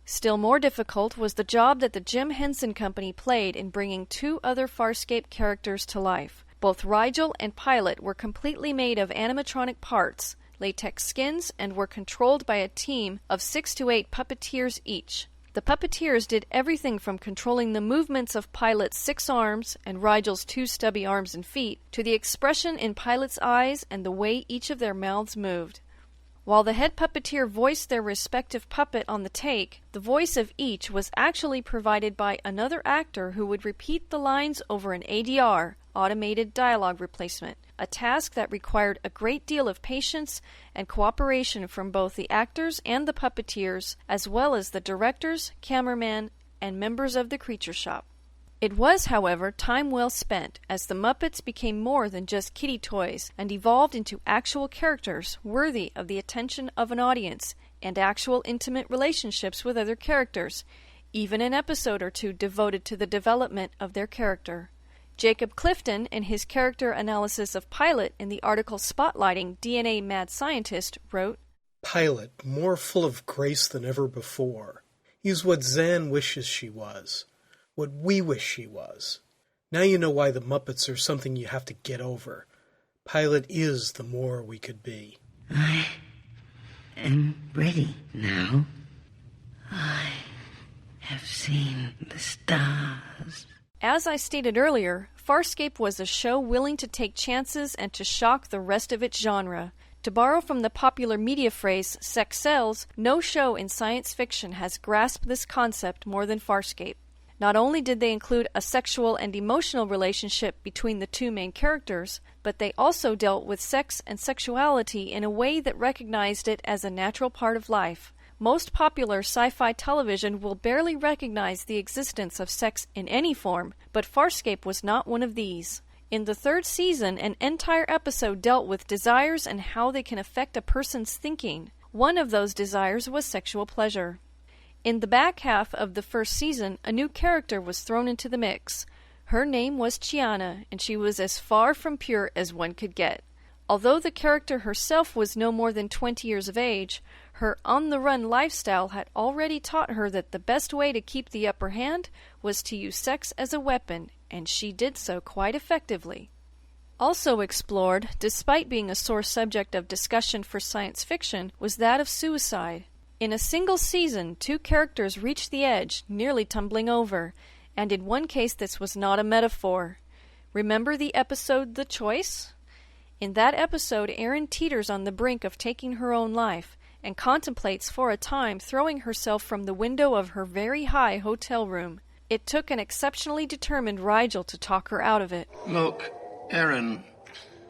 Still more difficult was the job that the Jim Henson Company played in bringing 2 other Farscape characters to life. Both Rigel and Pilot were completely made of animatronic parts, latex skins, and were controlled by a team of 6 to 8 puppeteers each. The puppeteers did everything from controlling the movements of Pilot's 6 arms and Rigel's 2 stubby arms and feet, to the expression in Pilot's eyes and the way each of their mouths moved. While the head puppeteer voiced their respective puppet on the take, the voice of each was actually provided by another actor who would repeat the lines over an ADR, automated dialogue replacement, a task that required a great deal of patience and cooperation from both the actors and the puppeteers, as well as the directors, cameraman, and members of the creature shop. It was, however, time well spent, as the Muppets became more than just kiddie toys and evolved into actual characters worthy of the attention of an audience and actual intimate relationships with other characters, even an episode or 2 devoted to the development of their character. Jacob Clifton, in his character analysis of Pilot in the article spotlighting DNA Mad Scientist, wrote, Pilot, more full of grace than ever before. He's what Zan wishes she was. What we wish she was. Now you know why the Muppets are something you have to get over. Pilot is the more we could be. I am ready now. I have seen the stars. As I stated earlier, Farscape was a show willing to take chances and to shock the rest of its genre. To borrow from the popular media phrase, sex sells, no show in science fiction has grasped this concept more than Farscape. Not only did they include a sexual and emotional relationship between the 2 main characters, but they also dealt with sex and sexuality in a way that recognized it as a natural part of life. Most popular sci-fi television will barely recognize the existence of sex in any form, but Farscape was not one of these. In the 3rd season, an entire episode dealt with desires and how they can affect a person's thinking. One of those desires was sexual pleasure. In the back half of the 1st season, a new character was thrown into the mix. Her name was Chiana, and she was as far from pure as one could get. Although the character herself was no more than 20 years of age, her on-the-run lifestyle had already taught her that the best way to keep the upper hand was to use sex as a weapon, and she did so quite effectively. Also explored, despite being a sore subject of discussion for science fiction, was that of suicide. In a single season, 2 characters reached the edge, nearly tumbling over, and in one case this was not a metaphor. Remember the episode The Choice? In that episode, Erin teeters on the brink of taking her own life, and contemplates for a time throwing herself from the window of her very high hotel room. It took an exceptionally determined Rigel to talk her out of it. Look, Erin,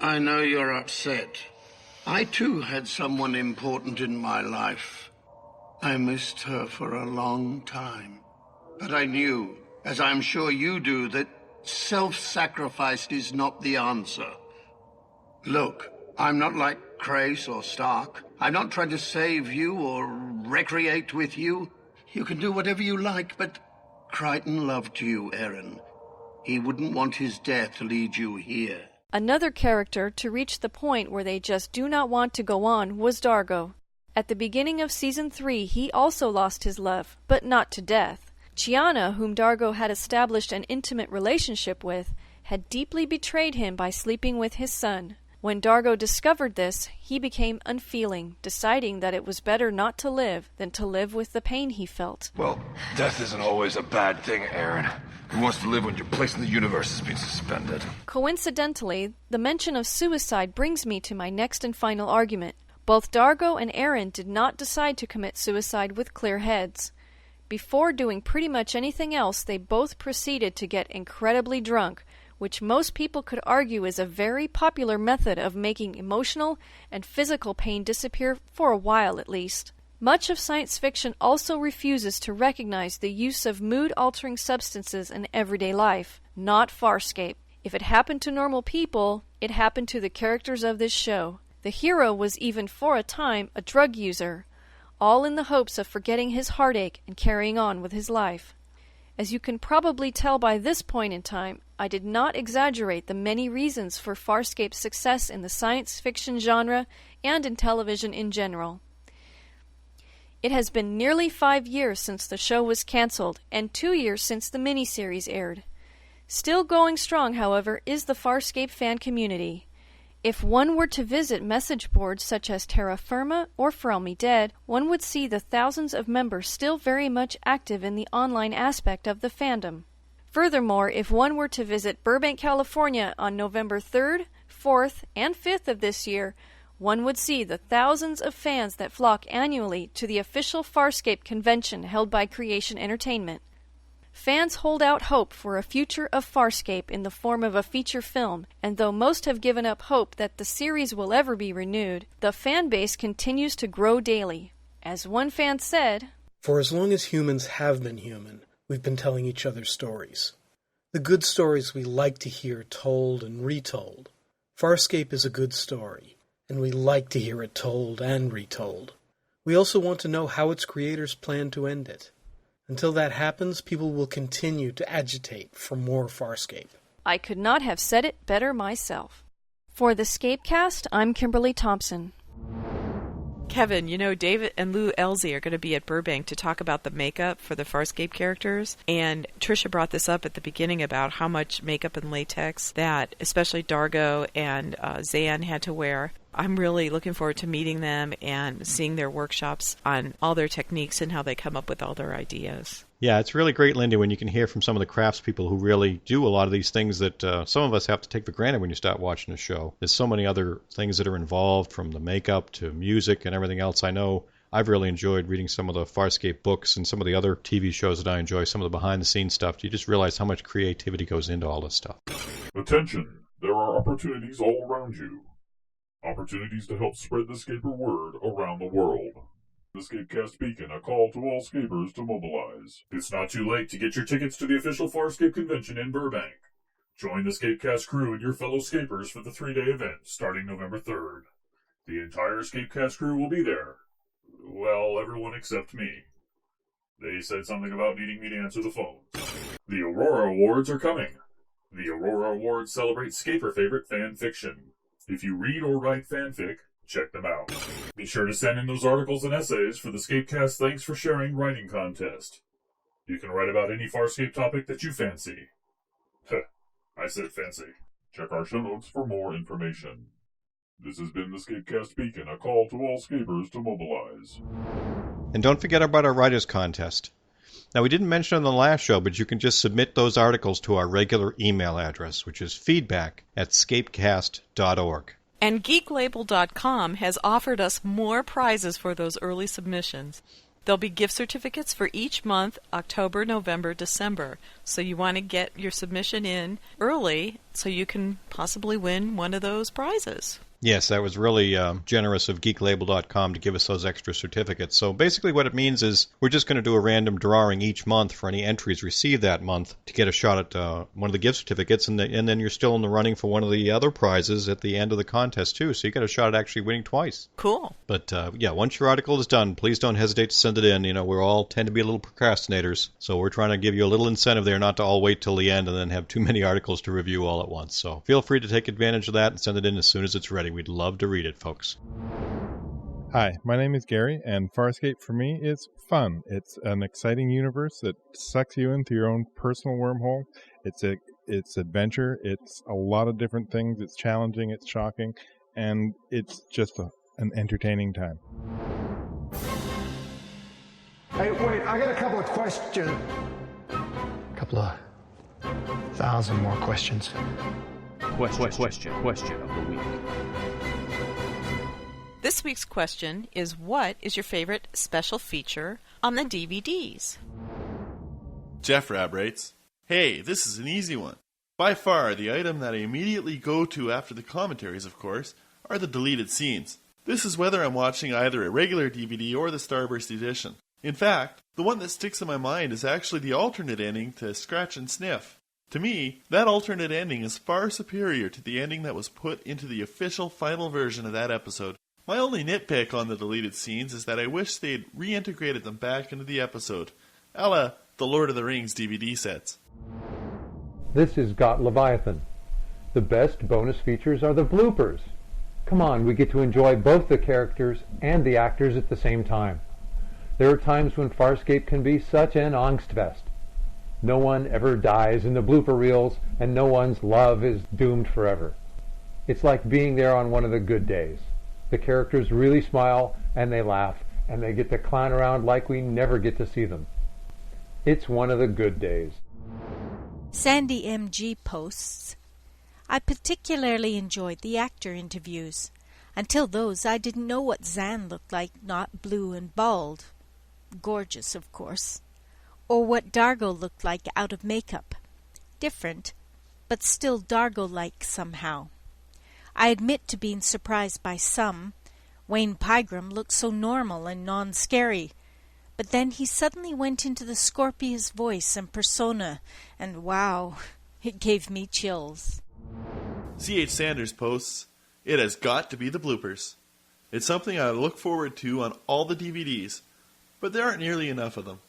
I know you're upset. I too had someone important in my life. I missed her for a long time. But I knew, as I'm sure you do, that self-sacrifice is not the answer. Look, I'm not like Crace or Stark. I'm not trying to save you or recreate with you. You can do whatever you like, but Crichton loved you, Erin. He wouldn't want his death to lead you here. Another character to reach the point where they just do not want to go on was Dargo. At the beginning of Season 3, he also lost his love, but not to death. Chiana, whom Dargo had established an intimate relationship with, had deeply betrayed him by sleeping with his son. When Dargo discovered this, he became unfeeling, deciding that it was better not to live than to live with the pain he felt. Well, death isn't always a bad thing, Aaron. Who wants to live when your place in the universe has been suspended? Coincidentally, the mention of suicide brings me to my next and final argument. Both Dargo and Erin did not decide to commit suicide with clear heads. Before doing pretty much anything else, they both proceeded to get incredibly drunk, which most people could argue is a very popular method of making emotional and physical pain disappear for a while at least. Much of science fiction also refuses to recognize the use of mood-altering substances in everyday life, not Farscape. If it happened to normal people, it happened to the characters of this show. The hero was even for a time a drug user, all in the hopes of forgetting his heartache and carrying on with his life. As you can probably tell by this point in time, I did not exaggerate the many reasons for Farscape's success in the science fiction genre and in television in general. It has been nearly 5 years since the show was cancelled, and 2 years since the miniseries aired. Still going strong, however, is the Farscape fan community. If one were to visit message boards such as Terra Firma or For All Me Dead, one would see the thousands of members still very much active in the online aspect of the fandom. Furthermore, if one were to visit Burbank, California on November 3rd, 4th, and 5th of this year, one would see the thousands of fans that flock annually to the official Farscape convention held by Creation Entertainment. Fans hold out hope for a future of Farscape in the form of a feature film, and though most have given up hope that the series will ever be renewed, the fan base continues to grow daily. As one fan said, "For as long as humans have been human, we've been telling each other stories. The good stories we like to hear told and retold. Farscape is a good story, and we like to hear it told and retold. We also want to know how its creators plan to end it. Until that happens, people will continue to agitate for more Farscape." I could not have said it better myself. For the ScapeCast, I'm Kimberly Thompson. Kevin, you know, David and Lou Elsie are going to be at Burbank to talk about the makeup for the Farscape characters. And Tricia brought this up at the beginning about how much makeup and latex that especially Dargo and Zan had to wear. I'm really looking forward to meeting them and seeing their workshops on all their techniques and how they come up with all their ideas. Yeah, it's really great, Lindy, when you can hear from some of the craftspeople who really do a lot of these things that some of us have to take for granted when you start watching the show. There's so many other things that are involved, from the makeup to music and everything else. I know I've really enjoyed reading some of the Farscape books and some of the other TV shows that I enjoy, some of the behind-the-scenes stuff. You just realize how much creativity goes into all this stuff. Attention! There are opportunities all around you. Opportunities to help spread the Scaper word around the world. The ScapeCast Beacon, a call to all Scapers to mobilize. It's not too late to get your tickets to the official Farscape convention in Burbank. Join the ScapeCast crew and your fellow Scapers for the 3-day event starting November 3rd. The entire ScapeCast crew will be there. Well, everyone except me. They said something about needing me to answer the phone. The Aurora Awards are coming. The Aurora Awards celebrate Scaper favorite fan fiction. If you read or write fanfic, check them out. Be sure to send in those articles and essays for the ScapeCast Thanks for Sharing writing contest. You can write about any Farscape topic that you fancy. I said fancy. Check our show notes for more information. This has been the ScapeCast Beacon, a call to all Scapers to mobilize. And don't forget about our writers contest. Now, we didn't mention it on the last show, but you can just submit those articles to our regular email address, which is feedback@scapecast.org. And geeklabel.com has offered us more prizes for those early submissions. There'll be gift certificates for each month, October, November, December. So you want to get your submission in early so you can possibly win one of those prizes. Yes, that was really generous of geeklabel.com to give us those extra certificates. So basically what it means is we're just going to do a random drawing each month for any entries received that month to get a shot at one of the gift certificates, and then you're still in the running for one of the other prizes at the end of the contest, too. So you got a shot at actually winning twice. Cool. But, yeah, once your article is done, please don't hesitate to send it in. You know, we all tend to be a little procrastinators, so we're trying to give you a little incentive there not to all wait till the end and then have too many articles to review all at once. So feel free to take advantage of that and send it in as soon as it's ready. We'd love to read it, folks. Hi, my name is Gary, and Farscape for me is fun. It's an exciting universe that sucks you into your own personal wormhole. It's adventure. It's a lot of different things. It's challenging. It's shocking, and it's just an entertaining time. Hey, wait! I got a couple of questions. A couple of 1,000 more questions. Question of the week. This week's question is, what is your favorite special feature on the DVDs? Jeff Rabb writes, "Hey, this is an easy one. By far, the item that I immediately go to after the commentaries, of course, are the deleted scenes. This is whether I'm watching either a regular DVD or the Starburst edition. In fact, the one that sticks in my mind is actually the alternate ending to Scratch and Sniff. To me, that alternate ending is far superior to the ending that was put into the official final version of that episode. My only nitpick on the deleted scenes is that I wish they'd reintegrated them back into the episode, a la the Lord of the Rings DVD sets." This is Got Leviathan. The best bonus features are the bloopers. Come on, we get to enjoy both the characters and the actors at the same time. There are times when Farscape can be such an angstfest. No one ever dies in the blooper reels, and no one's love is doomed forever. It's like being there on one of the good days. The characters really smile, and they laugh, and they get to clown around like we never get to see them. It's one of the good days. Sandy MG posts, "I particularly enjoyed the actor interviews. Until those, I didn't know what Zan looked like, not blue and bald. Gorgeous, of course. Or what Dargo looked like out of makeup. Different, but still Dargo-like somehow. I admit to being surprised by some. Wayne Pygram looked so normal and non-scary. But then he suddenly went into the Scorpius voice and persona, and wow, it gave me chills." C.H. Sanders posts, "It has got to be the bloopers. It's something I look forward to on all the DVDs, but there aren't nearly enough of them.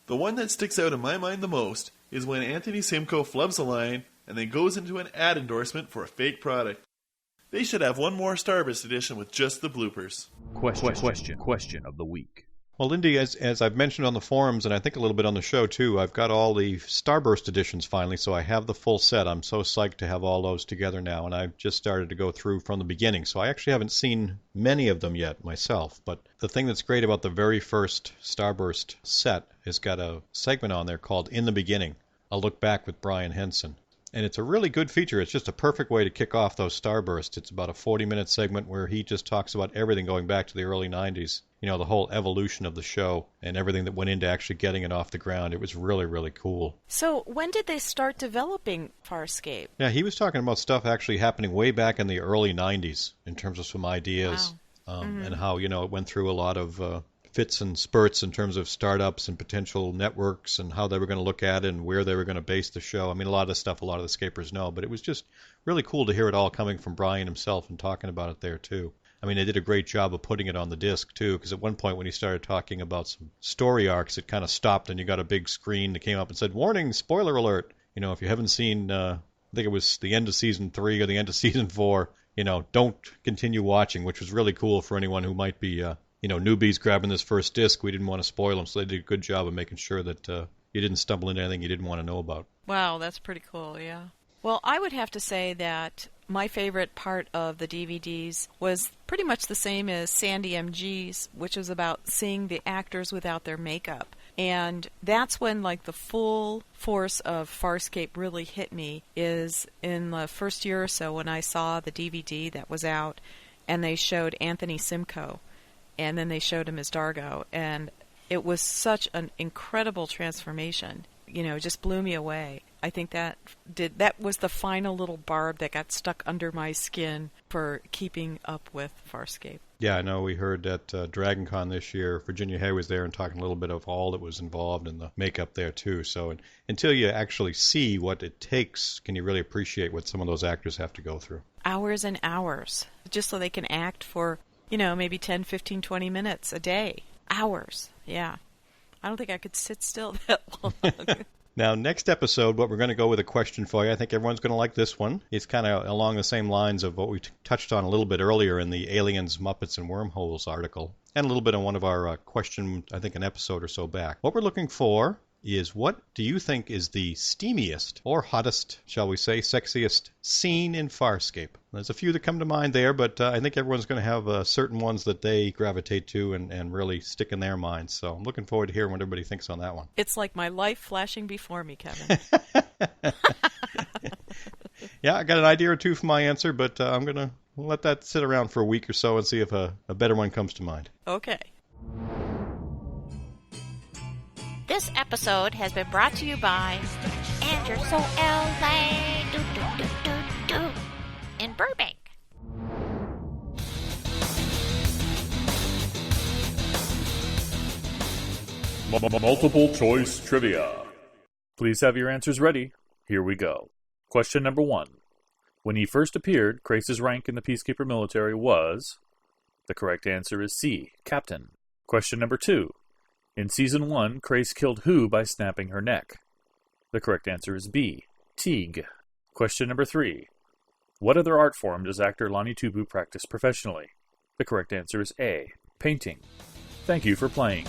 The one that sticks out in my mind the most is when Anthony Simcoe flubs a line and then goes into an ad endorsement for a fake product. They should have one more Starburst edition with just the bloopers." Question of the week. Well, Lindy, as I've mentioned on the forums, and I think a little bit on the show too, I've got all the Starburst editions finally, so I have the full set. I'm so psyched to have all those together now, and I've just started to go through from the beginning, so I actually haven't seen many of them yet myself. But the thing that's great about the very first Starburst set is got a segment on there called In the Beginning, a look back with Brian Henson. And it's a really good feature. It's just a perfect way to kick off those Starbursts. It's about a 40-minute segment where he just talks about everything going back to the early 90s. You know, the whole evolution of the show and everything that went into actually getting it off the ground. It was really, really cool. So when did they start developing Farscape? Yeah, he was talking about stuff actually happening way back in the early 90s in terms of some ideas. Wow. And how, you know, it went through a lot of fits and spurts in terms of startups and potential networks and how they were going to look at it and where they were going to base the show. I mean, a lot of stuff a lot of the Scapers know, but it was just really cool to hear it all coming from Brian himself and talking about it there, too. I mean, they did a great job of putting it on the disc, too, because at one point when he started talking about some story arcs, it kind of stopped and you got a big screen that came up and said, "Warning, spoiler alert." You know, if you haven't seen, I think it was the end of Season 3 or the end of Season 4, you know, don't continue watching, which was really cool for anyone who might be, newbies grabbing this first disc. We didn't want to spoil them, so they did a good job of making sure that you didn't stumble into anything you didn't want to know about. Wow, that's pretty cool, yeah. Well, I would have to say that my favorite part of the DVDs was pretty much the same as Sandy MG's, which was about seeing the actors without their makeup. And that's when, like, the full force of Farscape really hit me, is in the first year or so when I saw the DVD that was out, and they showed Anthony Simcoe, and then they showed him as Dargo, and it was such an incredible transformation. You know, it just blew me away. I think that was the final little barb that got stuck under my skin for keeping up with Farscape. Yeah, I know we heard at DragonCon this year, Virginia Hay was there and talking a little bit of all that was involved in the makeup there too. So until you actually see what it takes, can you really appreciate what some of those actors have to go through? Hours and hours, just so they can act for, you know, maybe 10, 15, 20 minutes a day. Hours, yeah. I don't think I could sit still that long. Now, next episode, what we're going to go with a question for you. I think everyone's going to like this one. It's kind of along the same lines of what we touched on a little bit earlier in the Aliens, Muppets, and Wormholes article, and a little bit on one of our question, I think, an episode or so back. What we're looking for is, what do you think is the steamiest or hottest, shall we say, sexiest scene in Farscape? There's a few that come to mind there, but I think everyone's going to have certain ones that they gravitate to and really stick in their minds. So I'm looking forward to hearing what everybody thinks on that one. It's like my life flashing before me, Kevin. Yeah, I got an idea or two for my answer, but I'm going to let that sit around for a week or so and see if a better one comes to mind. Okay. This episode has been brought to you by And You're So LA in Burbank. Multiple choice trivia. Please have your answers ready. Here we go. Question number 1. When he first appeared, Crace's rank in the Peacekeeper military was... The correct answer is C, Captain. Question number 2. In Season 1, Crace killed who by snapping her neck? The correct answer is B, Teague. Question number 3. What other art form does actor Lonnie Tubu practice professionally? The correct answer is A, painting. Thank you for playing.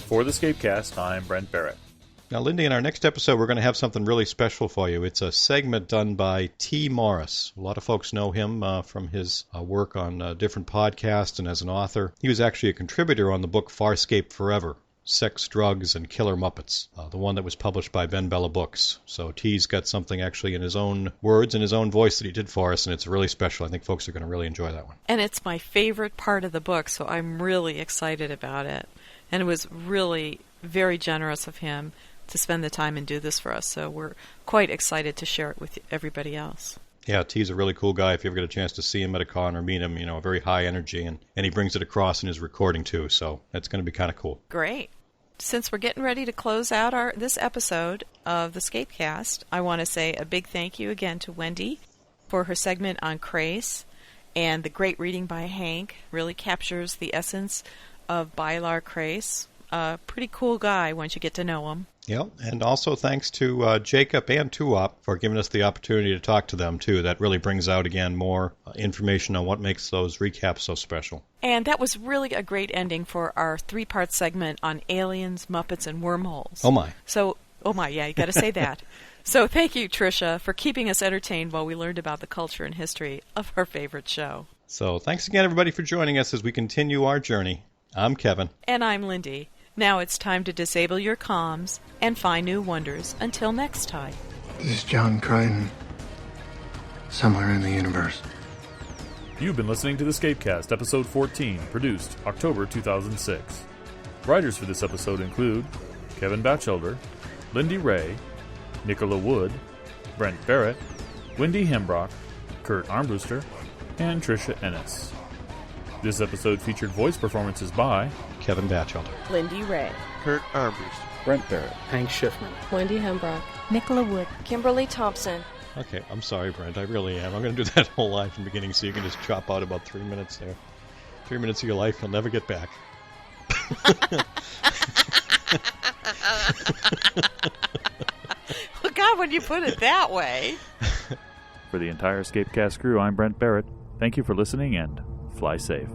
For the ScapeCast, I'm Brent Barrett. Now, Lindy, in our next episode, we're going to have something really special for you. It's a segment done by T. Morris. A lot of folks know him from his work on different podcasts and as an author. He was actually a contributor on the book Farscape Forever, Sex, Drugs, and Killer Muppets, the one that was published by Ben Bella Books. So T's got something actually in his own words and his own voice that he did for us, and it's really special. I think folks are going to really enjoy that one. And it's my favorite part of the book, so I'm really excited about it. And it was really very generous of him to spend the time and do this for us. So we're quite excited to share it with everybody else. Yeah, T's a really cool guy. If you ever get a chance to see him at a con or meet him, you know, very high energy, and he brings it across in his recording too. So that's going to be kind of cool. Great. Since we're getting ready to close out this episode of the ScapeCast, I want to say a big thank you again to Wendy for her segment on Crace, and the great reading by Hank really captures the essence of Bylar Crace. A pretty cool guy once you get to know him. Yeah, and also thanks to Jacob and Tuop for giving us the opportunity to talk to them, too. That really brings out, again, more information on what makes those recaps so special. And that was really a great ending for our 3-part segment on aliens, Muppets, and wormholes. Oh, my. Yeah, you got to say that. So thank you, Tricia, for keeping us entertained while we learned about the culture and history of our favorite show. So thanks again, everybody, for joining us as we continue our journey. I'm Kevin. And I'm Lindy. Now it's time to disable your comms and find new wonders. Until next time. This is John Crichton. Somewhere in the universe. You've been listening to the ScapeCast, episode 14, produced October 2006. Writers for this episode include Kevin Batchelder, Lindy Ray, Nicola Wood, Brent Barrett, Wendy Hembrock, Kurt Armbruster, and Tricia Ennis. This episode featured voice performances by Kevin Batchelder, Lindy Ray, Kurt Armbruster, Brent Barrett, Hank Schiffman, Wendy Hembrock, Nicola Wood, Kimberly Thompson. Okay, I'm sorry, Brent. I really am. I'm going to do that whole line from the beginning so you can just chop out about 3 minutes there. 3 minutes of your life you'll never get back. Well, God, when you put it that way. For the entire ScapeCast crew, I'm Brent Barrett. Thank you for listening and fly safe.